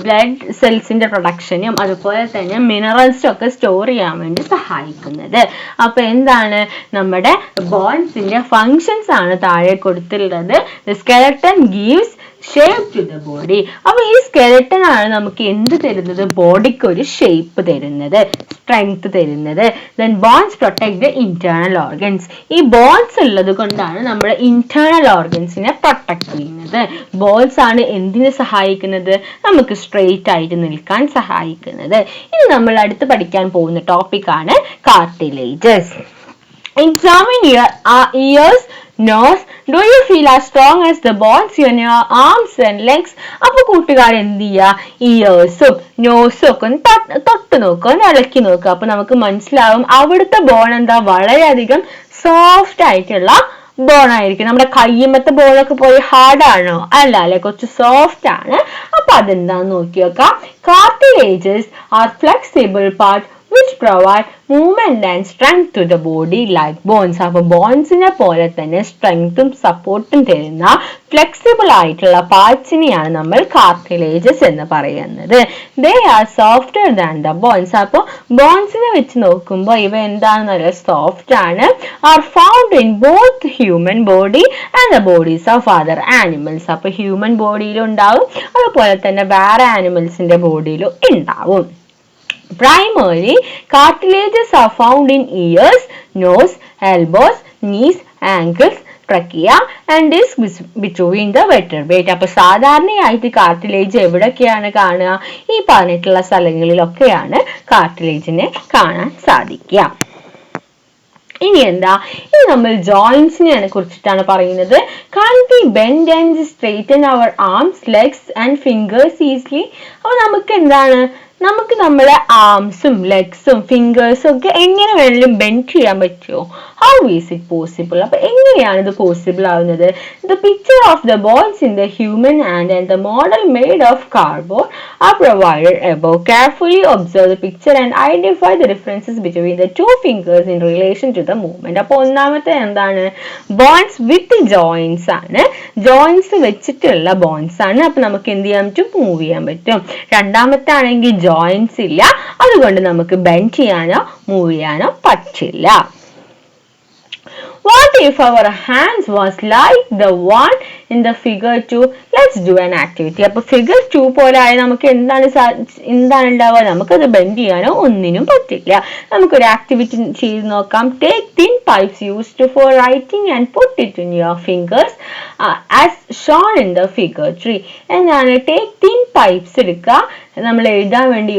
S1: ബ്ലഡ് സെൽസിന്റെ പ്രൊഡക്ഷനും അതുപോലെ തന്നെ മിനറൽസും ഒക്കെ സ്റ്റോർ ചെയ്യാൻ വേണ്ടി സഹായിക്കുന്നത്. അപ്പൊ എന്താണ്? നമ്മുടെ ബോൺസിന്റെ ഫങ്ഷൻസ് ആണ് താഴെ കൊടുത്തിട്ടുള്ളത്. The skeleton gives shape to the body. അപ്പൊ ഈ സ്കെലട്ടൺ ആണ് നമുക്ക് എന്ത് തരുന്നത്? ബോഡിക്ക് ഒരു ഷേപ്പ് തരുന്നത്, സ്ട്രെങ്ത് തരുന്നത്. Then bones protect the internal organs. ഈ ബോൺസ് ഉള്ളത് കൊണ്ടാണ് നമ്മുടെ ഇന്റേണൽ ഓർഗൻസിനെ പ്രൊട്ടക്ട് ചെയ്യുന്നത്. ബോൺസ് ആണ് എന്തിനെ സഹായിക്കുന്നത്? നമുക്ക് സ്ട്രെയിറ്റ് ആയിട്ട് നിൽക്കാൻ സഹായിക്കുന്നത്. ഇനി നമ്മൾ അടുത്ത് പഠിക്കാൻ പോകുന്ന ടോപ്പിക് ആണ് cartilages. Examine your ears, nose. Do you feel as strong as the bones in your arms and legs? അപ്പൊ കൂട്ടുകാർ എന്ത് ചെയ്യുക? ഇയേഴ്സും നോസും ഒക്കെ ഒന്ന് തൊട്ട് നോക്കുക, ഒന്ന് ഇളക്കി നോക്കുക. അപ്പൊ നമുക്ക് മനസ്സിലാവും അവിടുത്തെ ബോൺ എന്താ? വളരെയധികം സോഫ്റ്റ് ആയിട്ടുള്ള ബോൺ ആയിരിക്കും. നമ്മുടെ കയ്യുമത്തെ ബോണൊക്കെ പോയി ഹാർഡ് ആണോ? അല്ല അല്ലെ, കുറച്ച് സോഫ്റ്റ് ആണ്. അപ്പൊ അതെന്താന്ന് നോക്കി നോക്കാം. Cartilages R flexible part which provide movement and strength to the body like bones. അപ്പൊ ബോൺസിനെ പോലെ തന്നെ സ്ട്രെങ്ത്തും സപ്പോർട്ടും തരുന്ന ഫ്ലെക്സിബിൾ ആയിട്ടുള്ള പാർട്സിനെയാണ് നമ്മൾ കാർട്ടിലേജസ് എന്ന് പറയുന്നത്. They are softer than the bones. അപ്പൊ ബോൺസിനെ വെച്ച് നോക്കുമ്പോൾ ഇവ എന്താണെന്നല്ല സോഫ്റ്റ് ആണ്. Are found in both human body and the bodies of other animals. അപ്പൊ ഹ്യൂമൻ ബോഡിയിലും ഉണ്ടാവും, അതുപോലെ തന്നെ വേറെ ആനിമൽസിന്റെ ബോഡിയിലും ഉണ്ടാവും. Primarily, cartilages are found in ears, nose, elbows, knees, ankles, trachea and discs between the vertebrae. അപ്പൊ സാധാരണയായിട്ട് കാർട്ടിലേജ് എവിടെയൊക്കെയാണ് കാണുക? ഈ പറഞ്ഞിട്ടുള്ള സ്ഥലങ്ങളിലൊക്കെയാണ് കാർട്ടിലേജിനെ കാണാൻ സാധിക്കുക. ഇനി എന്താ? ഇനി നമ്മൾ ജോയിന്റ്സിനെ കുറിച്ചിട്ടാണ് പറയുന്നത്. Can we bend and straighten our arms, legs and fingers easily? അപ്പൊ നമുക്ക് എന്താണ്? നമുക്ക് നമ്മുടെ ആംസും ലെഗ്സും ഫിംഗേഴ്സും ഒക്കെ എങ്ങനെ വേണമെങ്കിലും ബെൻഡ് ചെയ്യാൻ പറ്റുമോ? How is it possible? അപ്പൊ എങ്ങനെയാണ് ഇത് പോസിബിൾ ആവുന്നത്? The picture of the bones in the human hand and the model made of cardboard are provided above. Carefully observe the picture and identify the differences between the two fingers in relation to the movement. അപ്പൊ ഒന്നാമത്തെ എന്താണ്? Bones വിത്ത് joints ആണ്, joints വെച്ചിട്ടുള്ള bones ആണ്. അപ്പൊ നമുക്ക് എന്ത് ചെയ്യാൻ പറ്റും? മൂവ് ചെയ്യാൻ പറ്റും. രണ്ടാമത്തെ ആണെങ്കിൽ ജോയിന്റ്സ് ഇല്ല, അതുകൊണ്ട് നമുക്ക് ബെൻഡ് ചെയ്യാനോ മൂവ് ചെയ്യാനോ പറ്റില്ല. What if our hands was like the one in the figure 2? Let's do an activity. അപ്പൊ figure 2 പോലെ ആയി നമുക്ക് എന്താണ് ഉണ്ടാവുക? നമുക്കത് ബെൻഡ് ചെയ്യാനോ ഒന്നിനും പറ്റില്ല. നമുക്കൊരു ആക്ടിവിറ്റി ചെയ്ത് നോക്കാം. Take thin pipes used for writing and put it in your fingers as shown in the figure 3. എന്താണ്? Take thin pipes എടുക്കുക, നമ്മൾ എഴുതാൻ വേണ്ടി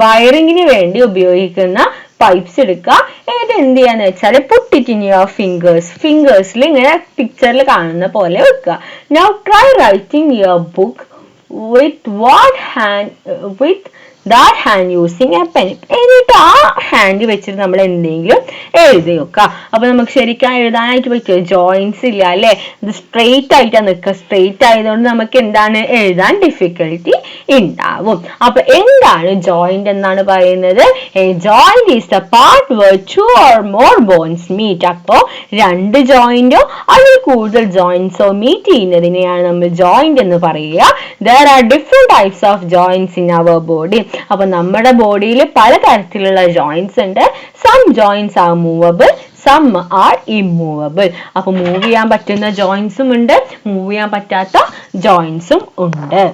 S1: വയറിങ്ങിന് വേണ്ടി ഉപയോഗിക്കുന്ന പൈപ്സ് എടുക്കുക. എന്നിട്ട് എന്ത് ചെയ്യാന്ന് വെച്ചാൽ put it in your fingers, ഫിംഗേഴ്സിൽ ഇങ്ങനെ പിക്ചറിൽ കാണുന്ന പോലെ വെക്കുക. Now try writing your book with that hand using a pen. എന്നിട്ട് ആ ഹാൻഡ് വെച്ചിട്ട് നമ്മൾ എന്തെങ്കിലും എഴുതി വെക്കുക. അപ്പൊ നമുക്ക് ശരിക്കും എഴുതാനായിട്ട് പറ്റുമോ? ജോയിന്റ്സ് ഇല്ല അല്ലെ, ഇത് സ്ട്രെയിറ്റ് ആയിട്ടാണ് നിൽക്കുക. സ്ട്രെയിറ്റ് ആയതുകൊണ്ട് നമുക്ക് എന്താണ് എഴുതാൻ ഡിഫിക്കൽട്ടി ഉണ്ടാവും. അപ്പൊ എന്താണ് ജോയിന്റ് എന്നാണ് പറയുന്നത്? A joint is the part where two or more bones meet. അപ്പോ രണ്ട് ജോയിന്റോ അതിൽ കൂടുതൽ ജോയിന്റ്സോ മീറ്റ് ചെയ്യുന്നതിനെയാണ് നമ്മൾ ജോയിന്റ് എന്ന് പറയുക. There are different types of joints in our body. അപ്പൊ നമ്മുടെ ബോഡിയിൽ പലതരത്തിലുള്ള ജോയിന്റ്സ് ഉണ്ട്. Some joints are movable, some are immovable. അപ്പൊ മൂവ് ചെയ്യാൻ പറ്റുന്ന ജോയിന്റ്സും ഉണ്ട്, മൂവ് ചെയ്യാൻ പറ്റാത്ത ജോയിന്റ്സും ഉണ്ട്.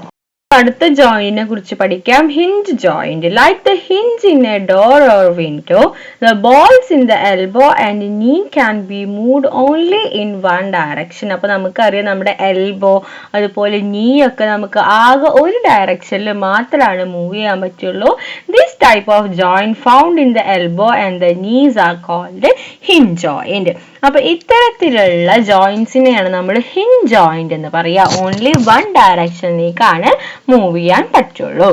S1: അടുത്ത ജോയിന്റിനെ കുറിച്ച് പഠിക്കാം. Hinge joint. Like the hinge in a door or window, the balls in the elbow and knee can be moved only in one direction. അപ്പൊ നമുക്കറിയാം നമ്മുടെ എൽബോ അതുപോലെ നീ ഒക്കെ നമുക്ക് ആകെ ഒരു ഡയറക്ഷനിൽ മാത്രമാണ് മൂവ് ചെയ്യാൻ പറ്റുള്ളൂ. This type of joint found in the elbow and the knees are called hinge joint. അപ്പൊ ഇത്തരത്തിലുള്ള ജോയിന്റ്സിനെയാണ് നമ്മൾ ഹിഞ്ച് ജോയിന്റ് എന്ന് പറയാ. ഓൺലി വൺ ഡയറക്ഷനിലേക്കാണ് മൂവ് ചെയ്യാൻ പറ്റുള്ളൂ.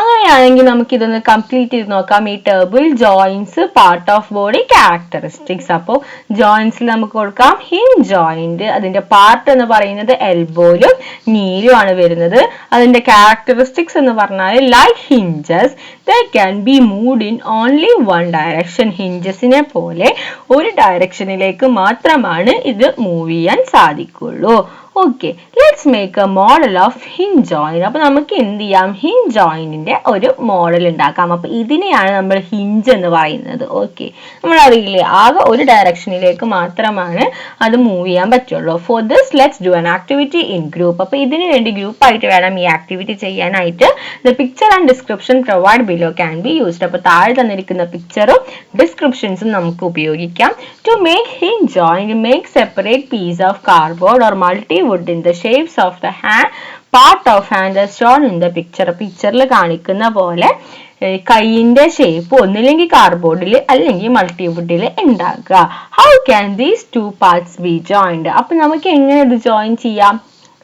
S1: അങ്ങനെയാണെങ്കിൽ നമുക്ക് ഇതൊന്ന് കംപ്ലീറ്റ് ചെയ്ത് നോക്കാം. ഈ table joints part of body characteristics. അപ്പോൾ ജോയിന്റ്സിൽ നമുക്ക് കൊടുക്കാം ഹിഞ്ച് ജോയിന്റ്. അതിന്റെ പാർട്ട് എന്ന് പറയുന്നത് എൽബോയിലും നീയിലും ആണ് വരുന്നത്. അതിന്റെ ക്യാരക്ടറിസ്റ്റിക്സ് എന്ന് പറഞ്ഞാൽ like hinges they can be moved in only one direction. ഹിഞ്ചസിനെ പോലെ ഒരു ഡയറക്ഷനിലേക്ക് മാത്രമാണ് ഇത് മൂവ് ചെയ്യാൻ സാധിക്കുള്ളൂ. Okay, let's make a model of hinge joint. അപ്പൊ നമുക്ക് എന്ത് ചെയ്യാം, ഹിഞ്ച് ജോയിന്റിന്റെ ഒരു മോഡൽ ഉണ്ടാക്കാം. അപ്പൊ ഇതിനെയാണ് നമ്മൾ ഹിഞ്ച് എന്ന് പറയുന്നത്. ഓക്കെ, നമ്മൾ അറിയില്ലേ ആകെ ഒരു ഡയറക്ഷനിലേക്ക് മാത്രമാണ് അത് മൂവ് ചെയ്യാൻ പറ്റുള്ളൂ. For this let's do an activity in group. അപ്പൊ ഇതിനു വേണ്ടി ഗ്രൂപ്പ് ആയിട്ട് വേണം ഈ ആക്ടിവിറ്റി ചെയ്യാനായിട്ട്. The picture and description provide below can be used. അപ്പൊ താഴെ തന്നിരിക്കുന്ന പിക്ചറും ഡിസ്ക്രിപ്ഷൻസും നമുക്ക് ഉപയോഗിക്കാം. To make hinge joint, make separate piece of cardboard or multi wood in the shapes of the hand, part of hand as shown in the picture. പിക്ചറിൽ കാണിക്കുന്ന പോലെ കൈയിന്റെ ഷേപ്പ് ഒന്നില്ലെങ്കിൽ കാർഡ്ബോർഡിൽ അല്ലെങ്കിൽ മൾട്ടിവുഡിൽ ഉണ്ടാക്കുക. How can these two parts B joined? അപ്പൊ നമുക്ക് എങ്ങനെ ഇത് ജോയിൻ ചെയ്യാം?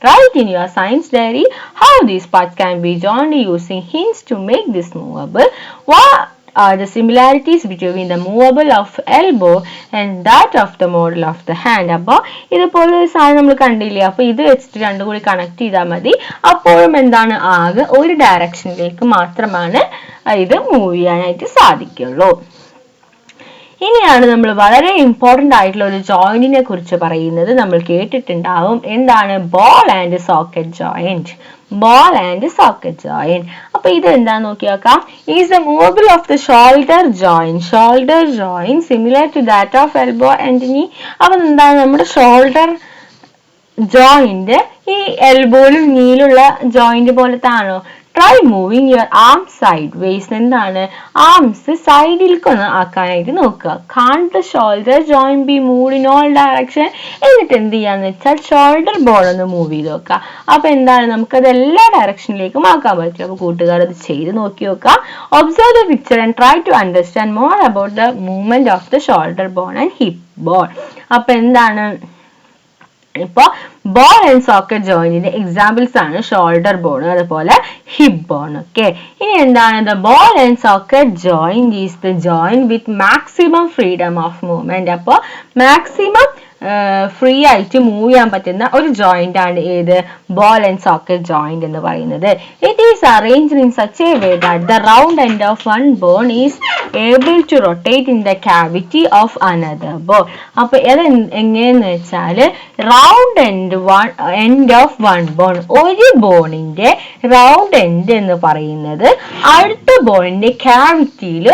S1: Write in your science diary how these parts can be joined using hinges to make this movable. What are the similarities between the movable of elbow and that of the model of the hand? അപ്പോൾ ഇതുപോലെ ഒരു സാധനം നമ്മൾ കണ്ടില്ലേ, അപ്പൊ ഇത് വെച്ചിട്ട് രണ്ടും കൂടി കണക്ട് ചെയ്താൽ മതി. അപ്പോഴും എന്താണ്, ആകെ ഒരു ഡയറക്ഷനിലേക്ക് മാത്രമാണ് ഇത് മൂവ് ചെയ്യാനായിട്ട് സാധിക്കുള്ളൂ. ഇനിയാണ് നമ്മൾ വളരെ ഇമ്പോർട്ടന്റ് ആയിട്ടുള്ള ഒരു ജോയിന്റിനെ കുറിച്ച് പറയുന്നത്. നമ്മൾ കേട്ടിട്ടുണ്ടാവും, എന്താണ് ball and socket joint. Ball and socket joint. അപ്പൊ ഇത് എന്താന്ന് നോക്കി നോക്കാം. Is the movable of the shoulder joint. Shoulder joint similar to that of elbow and knee. അപ്പൊ എന്താണ് നമ്മുടെ ഷോൾഡർ ജോയിന്റ് ഈ എൽബോയിലും നീയിലുള്ള ജോയിന്റ് പോലത്തെ ആണോ? Try moving your arm sideways. എന്താണ്, ആംസ് സൈഡിലേക്കൊന്ന് ആക്കാനായിട്ട് നോക്കുക. Can't the shoulder joint be moved in all direction. എന്നിട്ട് എന്ത് ചെയ്യാന്ന് വെച്ചാൽ ഷോൾഡർ ബോൾ ഒന്ന് മൂവ് ചെയ്ത് നോക്കുക. അപ്പൊ എന്താണ്, നമുക്കത് എല്ലാ ഡയറക്ഷനിലേക്കും ആക്കാൻ പറ്റും. അപ്പൊ കൂട്ടുകാർ അത് ചെയ്ത് നോക്കി നോക്കുക. Observe the picture and try to understand more about the movement of the shoulder bone and hip bone. അപ്പൊ എന്താണ്, ഇപ്പൊ ബോൾ ആൻഡ് സോക്കറ്റ് ജോയിന്റിന്റെ എക്സാമ്പിൾസ് ആണ് ഷോൾഡർ ബോൺ അതുപോലെ ഹിപ്പ് ബോൺ. ഓക്കെ, ഇനി എന്താണ്, the ball and socket joint is the joint with maximum freedom of movement. അപ്പൊ maximum free ആയിട്ട് മൂവ് ചെയ്യാൻ പറ്റുന്ന ഒരു ജോയിന്റ് ആണ് ഏത്, ബോൾ ആൻഡ് സോക്കറ്റ് ജോയിന്റ് എന്ന് പറയുന്നത്. It is arranged in such a way that the round end of one bone is able to rotate in the cavity of another bone. അപ്പൊ അത് എങ്ങനെയെന്ന് വെച്ചാല് round end of one bone, ഒരു ബോണിന്റെ round end എന്ന് പറയുന്നത് അടുത്ത ബോണിന്റെ ക്യാവിറ്റിയിൽ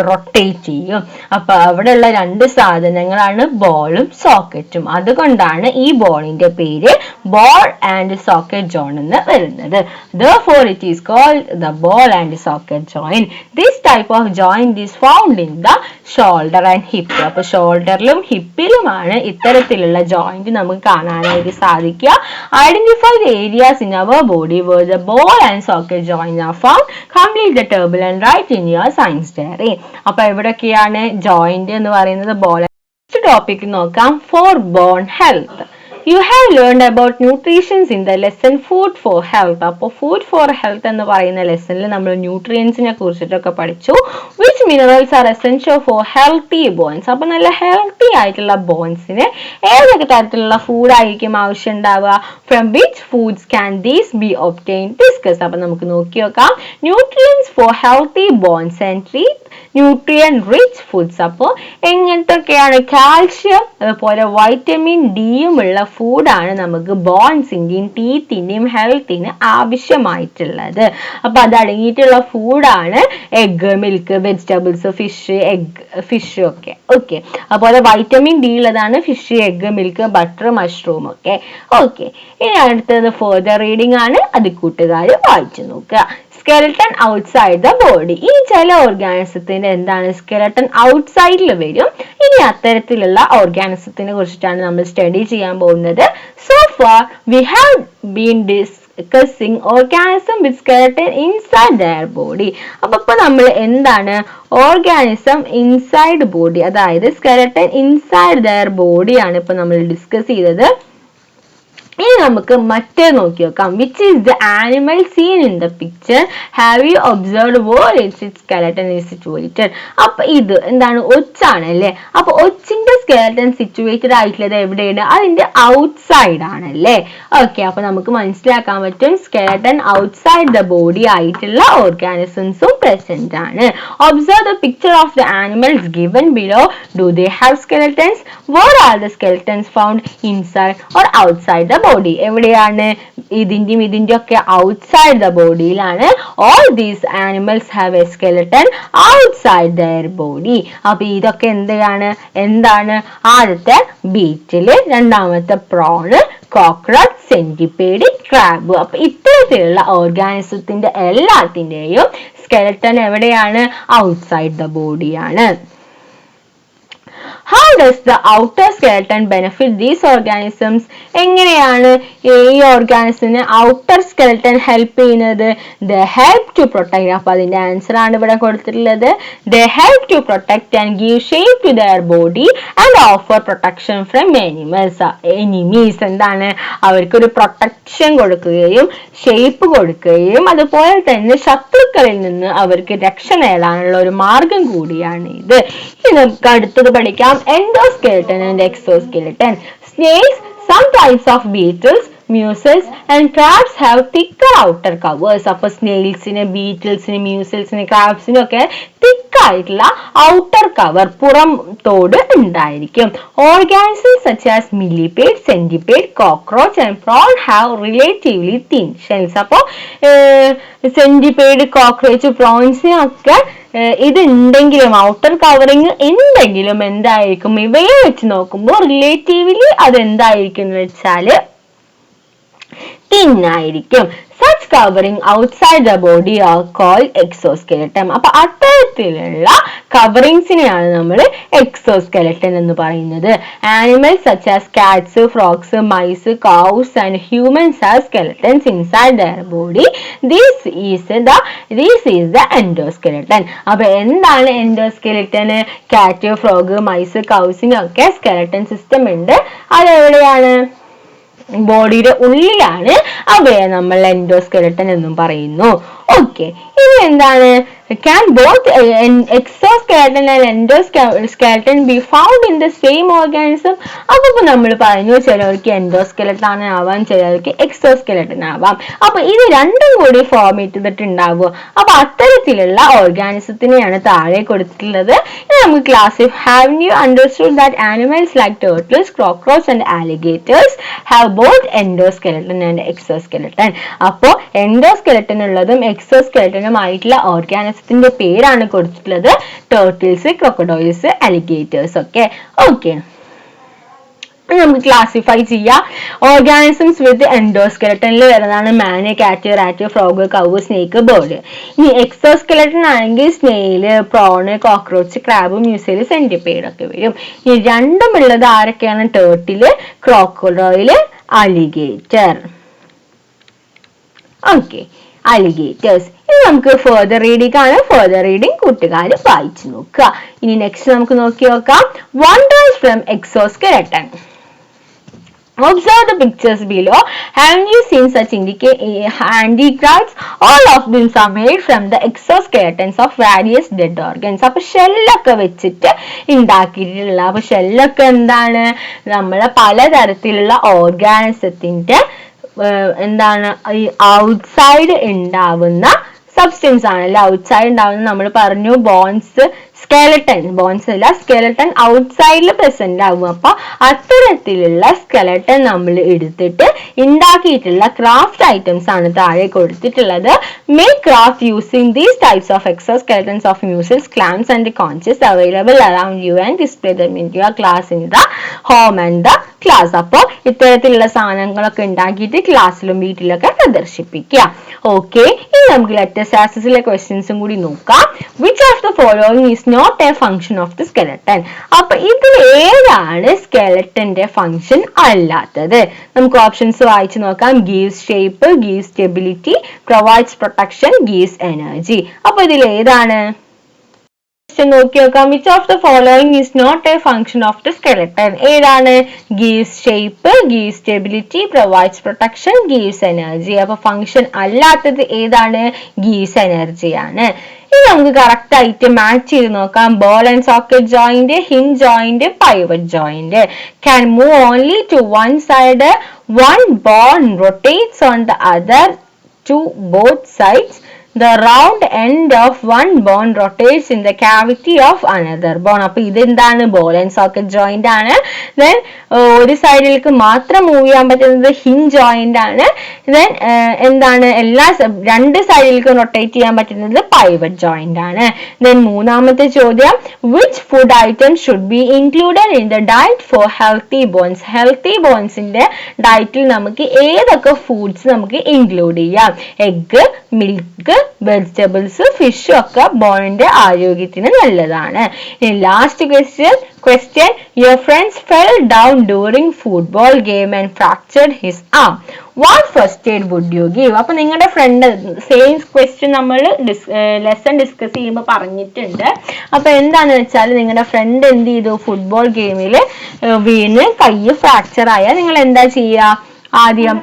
S1: rotate ചെയ്യും. അപ്പൊ അവിടെയുള്ള രണ്ട് സാധനങ്ങളാണ് ബോളും സോക്കറ്റും. അതുകൊണ്ടാണ് ഈ ബോളിന്റെ പേര് ബോൾ ആൻഡ് സോക്കറ്റ് ജോയിന്റ് എന്ന് വരുന്നത്. Therefore it is called the ball and socket joint. This type of joint is found in the shoulder and hip. അപ്പൊ ഷോൾഡറിലും ഹിപ്പിലുമാണ് ഇത്തരത്തിലുള്ള ജോയിന്റ് നമുക്ക് കാണാനായിട്ട് സാധിക്കുക. Identify the areas in our body where the ball and socket joints are found. Complete the table and write in your science diary. അപ്പൊ എവിടെയൊക്കെയാണ് joint എന്ന് പറയുന്നത്, ball. Topic നോക്കാം, for bone health. You have learned about nutrition in the lesson food for health. അപ്പോൾ food for health എന്ന് പറയുന്ന ലെസണിൽ നമ്മൾ ന്യൂട്രിയൻസിനെ കുറിച്ചിട്ടൊക്കെ പഠിച്ചു. Which minerals are essential for healthy bones? അപ്പോൾ നല്ല ഹെൽത്തി ആയിട്ടുള്ള ബോൺസിന് ഏതൊക്കെ തരത്തിലുള്ള ഫുഡ് ആയിരിക്കും ആവശ്യം ഉണ്ടാവുക? From which foods can these be obtained? Discuss. അപ്പോൾ നമുക്ക് നോക്കി നോക്കാം. Nutrients for healthy bones and treat nutrient rich foods. അപ്പോൾ എങ്ങനത്തൊക്കെയാണ്? കാൽഷ്യം അതുപോലെ വൈറ്റമിൻ ഡിയും ഉള്ള ഫുഡാണ് നമുക്ക് ബോൺസിന്റെയും ടീത്തിന്റെയും ഹെൽത്തിന് ആവശ്യമായിട്ടുള്ളത്. അപ്പൊ അത് അടങ്ങിയിട്ടുള്ള ഫുഡാണ് എഗ്, മിൽക്ക്, വെജിറ്റബിൾസ്, ഫിഷ് ഒക്കെ. ഓക്കെ, അതുപോലെ വൈറ്റമിൻ ഡി ഉള്ളതാണ് fish, egg, milk, butter, mushroom ഒക്കെ. ഓക്കെ, ഇനി അടുത്തത് ഫർദർ റീഡിംഗ് ആണ്. അത് കൂട്ടുകാർ വായിച്ചു നോക്കുക. Skeleton outside the body. ഈ ചില ഓർഗാനിസത്തിന്റെ എന്താണ് സ്കെലട്ടൺ ഔട്ട്സൈഡിൽ വരും. ഇനി അത്തരത്തിലുള്ള ഓർഗാനിസത്തിനെ കുറിച്ചിട്ടാണ് നമ്മൾ സ്റ്റഡി ചെയ്യാൻ പോകുന്നത്. So far we have been discussing organism with skeleton inside their body. അപ്പൊ നമ്മൾ എന്താണ് ഓർഗാനിസം ഇൻസൈഡ് ബോഡി, അതായത് സ്കെലട്ടൺ ഇൻസൈഡ് ദെയർ ബോഡി ആണ് ഇപ്പൊ നമ്മൾ ഡിസ്കസ് ചെയ്തത്. ഇനി നമുക്ക് മറ്റേ നോക്കി നോക്കാം. Which is the animal seen in the picture? Have you observed where its skeleton is situated? അപ്പൊ ഇത് എന്താണ്, ഒച്ചാണ് അല്ലേ. അപ്പൊ ഒച്ചിന്റെ സ്കെലട്ടൺ സിറ്റുവേറ്റഡ് ആയിട്ടുള്ളത് എവിടെയാണ്? അതിന്റെ ഔട്ട്സൈഡ് ആണല്ലേ. ഓക്കെ, അപ്പൊ നമുക്ക് മനസ്സിലാക്കാൻ പറ്റും സ്കെലട്ടൺ ഔട്ട്സൈഡ് ദ ബോഡി ആയിട്ടുള്ള ഓർഗാനിസംസും പ്രസന്റ് ആണ്. Observe the picture of the animals given below. Do they have skeletons? Where are the skeletons found? Inside or outside the body? എവിടെയാണ്? ഇതിന്റെ ഒക്കെ ഔട്ട്സൈഡ് ദ ബോഡിയിലാണ്. All these animals have a skeleton outside their body. അപ്പൊ ഇതൊക്കെ എന്താണ്? ആദ്യത്തെ ബീറ്റില്, രണ്ടാമത്തെ പ്രോണ്, cockroach, centipede, crab. അപ്പൊ ഇത്തരത്തിലുള്ള ഓർഗാനിസത്തിന്റെ എല്ലാത്തിന്റെയും സ്കെലട്ടൺ എവിടെയാണ്? ഔട്ട്സൈഡ് ദ ബോഡിയാണ്. How does the outer skeleton benefit these organisms? എങ്ങനെയാണ് ഈ ഓർഗാനിസത്തിന് ഔട്ടർ സ്കെലട്ടൺ ഹെൽപ്പ് ചെയ്യുന്നത്? They help to protect. അപ്പൊ അതിന്റെ ആൻസർ ആണ് ഇവിടെ കൊടുത്തിട്ടുള്ളത്. They help to protect and give shape to their body and offer protection from enemies. എന്താണ്? അവർക്കൊരു പ്രൊട്ടക്ഷൻ കൊടുക്കുകയും ഷേപ്പ് കൊടുക്കുകയും അതുപോലെ തന്നെ ശത്രുക്കളിൽ നിന്ന് അവർക്ക് രക്ഷ നേടാനുള്ള ഒരു മാർഗം കൂടിയാണ് ഇത്. ഇനി നമുക്ക് അടുത്തത് പഠിക്കാം. Endoskeleton and exoskeleton. Snails, some types of beetles, mussels and crabs have thicker outer covers. അപ്പൊ സ്നെയിൽസിന്, ബീറ്റിൽസിന്, മ്യൂസൽസിന്, ക്രാബ്സിനും ഒക്കെ തിക്കായിട്ടുള്ള ഔട്ടർ കവർ, പുറം തോട് ഉണ്ടായിരിക്കും. Organisms such as millipede, centipede, cockroach and prawn have relatively thin shells. അപ്പൊ സെന്റിപേഡ്, കോക്രോച്ച്, പ്രോൺസിനൊക്കെ ഇത് ഉണ്ടെങ്കിലും, ഔട്ടർ കവറിങ് ഉണ്ടെങ്കിലും എന്തായിരിക്കും, ഇവയെ വെച്ച് നോക്കുമ്പോൾ റിലേറ്റീവ്ലി അതെന്തായിരിക്കും എന്ന് വെച്ചാല് തിൻ ആയിരിക്കും. Such covering outside the body are called exoskeleton. അപ്പൊ അത്തരത്തിലുള്ള കവറിങ്സിനെയാണ് നമ്മൾ എക്സോസ്കെലട്ടൻ എന്ന് പറയുന്നത്. Animals such as cats, frogs, mice, cows and humans have skeletons inside their body. This is the endoskeleton. അപ്പൊ എന്താണ് എൻഡോസ്കെലട്ടൻ? കാറ്റ്, ഫ്രോഗ്, മൈസ്, കൗസിനൊക്കെ സ്കെലട്ടൻ സിസ്റ്റം ഉണ്ട്. അതെവിടെയാണ്? ബോഡിയുടെ ഉള്ളിലാണ്. അവയെ നമ്മൾ എൻഡോസ്കെലട്ടൻ എന്നും പറയുന്നു. ഓക്കെ, ഇനി എന്താണ്? Can both exoskeleton and endoskeleton be found in the same organism? അപ്പൊ നമ്മൾ പറഞ്ഞു ചിലർക്ക് എൻഡോസ്കെലട്ടൻ ആവാം, ചിലർക്ക് എക്സോസ്കെലട്ടൻ ആവാം. അപ്പൊ ഇത് രണ്ടും കൂടി ഫോം ചെയ്തിട്ടുണ്ടാവുക. അപ്പൊ അത്തരത്തിലുള്ള ഓർഗാനിസത്തിനെയാണ് താഴെ കൊടുത്തിട്ടുള്ളത്. നമുക്ക് class have you understood that animals like turtles, cockroaches and alligators have both endoskeleton and exoskeleton? അപ്പോ എൻഡോസ്കെലട്ടൻ ഉള്ളതും എക്സോസ്കെലട്ടനും ആയിട്ടുള്ള ഓർഗാനിസത്തിന്റെ പേരാണ് കൊടുത്തിട്ടുള്ളത്. ടേർട്ടിൽസ്, ക്രൊക്കഡൈൽസ്, അലിഗേറ്റേഴ്സ് ഒക്കെ. ഓക്കെ, നമുക്ക് ക്ലാസിഫൈ ചെയ്യാം. ഓർഗാനിസംസ് വിത്ത് എൻഡോസ്കെലട്ടനിൽ വരുന്നതാണ് man, cat, rat, frog, cow, snake, bird. ഇനി എക്സോസ്കെലട്ടൻ ആണെങ്കിൽ snail, prawn, cockroach, crab, mussel, centipede ഒക്കെ വരും. ഇനി രണ്ടും ഉള്ളത് ആരൊക്കെയാണ്? Turtle, crocodile, alligator. Okay, alligators. ഇനി നമുക്ക് ഫർദർ റീഡിംഗ് ആണ്. ഫർദർ റീഡിംഗ് കൂട്ടുകാർ വായിച്ചു നോക്കുക. ഇനി നെക്സ്റ്റ് നമുക്ക് നോക്കി നോക്കാം. Wonders from exoskeleton. Observe the pictures below. Haven't you seen such handicrafts? All of them are made from the exoskeletons of various dead organs. അപ്പൊ ഷെല്ലൊക്കെ വെച്ചിട്ട് ഉണ്ടാക്കിയിട്ടുള്ള, അപ്പൊ ഷെല്ലൊക്കെ എന്താണ്? നമ്മളെ പലതരത്തിലുള്ള ഓർഗാനിസത്തിന്റെ എന്താണ് ഈ ഔട്ട്സൈഡ് ഉണ്ടാവുന്ന സബ്സ്റ്റൻസ് ആണല്ലേ. ഔട്ട്സൈഡ് ഉണ്ടാവുന്ന നമ്മൾ പറഞ്ഞു ബോൺസ്, സ്കെലട്ടൺ, ബോൺസ് അല്ല, സ്കെലട്ടൺ ഔട്ട്സൈഡിൽ പ്രസന്റ് ആകും. അപ്പൊ അത്തരത്തിലുള്ള സ്കെലട്ടൺ നമ്മൾ എടുത്തിട്ട് ഉണ്ടാക്കിയിട്ടുള്ള ക്രാഫ്റ്റ് ഐറ്റംസ് ആണ് താഴെ കൊടുത്തിട്ടുള്ളത്. Make craft using these types of exoskeletons of mussels, clams and conches available around you and display them in your class in the home and the class. അപ്പൊ ഇത്തരത്തിലുള്ള സാധനങ്ങളൊക്കെ ഉണ്ടാക്കിയിട്ട് ക്ലാസ്സിലും വീട്ടിലൊക്കെ പ്രദർശിപ്പിക്കുക. ഓക്കെ, ഇനി നമുക്ക് ലെറ്റർ ആക്സസിലെ ക്വസ്റ്റ്യൻസും കൂടി നോക്കാം. Which of the following is not a function of the skeleton? അപ്പൊ ഇതിൽ ഏതാണ് സ്കെലട്ടന്റെ ഫംഗ്ഷൻ അല്ലാത്തത്? നമുക്ക് ഓപ്ഷൻസ് വായിച്ചു നോക്കാം. gives shape, gives stability, provides protection, gives energy. അപ്പൊ ഇതിൽ ഏതാണ്? നോക്കി നോക്കാം. which of the following is not a function of the skeleton? ഏതാണ്? gives shape, gives stability, provides protection, gives energy. അപ്പൊ ഫംഗ്ഷൻ അല്ലാത്തത് ഏതാണ്? gives energy ആണ്. ഇനി നമുക്ക് കറക്റ്റ് ആയിട്ട് മാച്ച് ചെയ്ത് നോക്കാം. Ball and socket joint, hinge joint, pivot joint. can move only to one side, one bone rotates on the other to both sides. The round end of one bone rotates in the cavity of another bone. അപ്പൊ ഇതെന്താണ്? Ball and socket joint ആണ്. Then ഒരു സൈഡിലേക്ക് മാത്രം move ചെയ്യാൻ പറ്റുന്നത് hinge joint ആണ്. Then എന്താണ്? രണ്ട് സൈഡിലേക്കും റൊട്ടേറ്റ് ചെയ്യാൻ പറ്റുന്നത് പൈവറ്റ് ജോയിന്റ് ആണ്. ദെൻ മൂന്നാമത്തെ ചോദ്യം, which food items should be included in the diet for healthy bones? Healthy ബോൺസിന്റെ ഡയറ്റിൽ നമുക്ക് ഏതൊക്കെ ഫുഡ്സ് നമുക്ക് ഇൻക്ലൂഡ് ചെയ്യാം? എഗ്, മിൽക്ക്, വെജിറ്റബിൾസ്, ഫിഷ് ഒക്കെ ബോണിന്റെ ആരോഗ്യത്തിന് നല്ലതാണ്. Last question, your friends fell down during football game and fractured his arm. What first aid would you give? അപ്പൊ നിങ്ങളുടെ ഫ്രണ്ട്, സെയിം ക്വസ്റ്റ്യൻ നമ്മൾ ലെസൺ ഡിസ്കസ് ചെയ്യുമ്പോൾ പറഞ്ഞിട്ടുണ്ട്. അപ്പൊ എന്താണെന്ന് വെച്ചാൽ നിങ്ങളുടെ ഫ്രണ്ട് എന്ത് ചെയ്തു? ഫുട്ബോൾ ഗെയിമിൽ വീണ് കൈ ഫ്രാക്ചർ ആയാൽ നിങ്ങൾ എന്താ ചെയ്യുക? ആദ്യം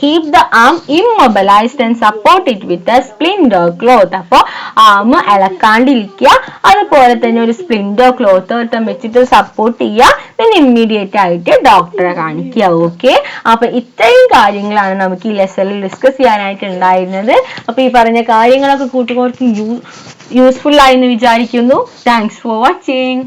S1: keep the arm immobilized and support it with a splint or cloth. അപ്പൊ ആം ഇളക്കാണ്ടിരിക്കുക, അതുപോലെ തന്നെ ഒരു സ്പ്ലിന്റ് ഓർ ക്ലോത്ത് വെച്ചിട്ട് സപ്പോർട്ട് ചെയ്യുക. then ഇമ്മീഡിയറ്റ് ആയിട്ട് ഡോക്ടറെ കാണിക്കുക. ഓക്കെ, അപ്പൊ ഇത്രയും കാര്യങ്ങളാണ് നമുക്ക് ഈ ലെസണിൽ ഡിസ്കസ് ചെയ്യാനായിട്ട് ഉണ്ടായിരുന്നത്. അപ്പൊ ഈ പറഞ്ഞ കാര്യങ്ങളൊക്കെ കൂട്ടുകാർക്ക് യൂസ്ഫുൾ ആയി എന്ന് വിചാരിക്കുന്നു. Thanks for watching.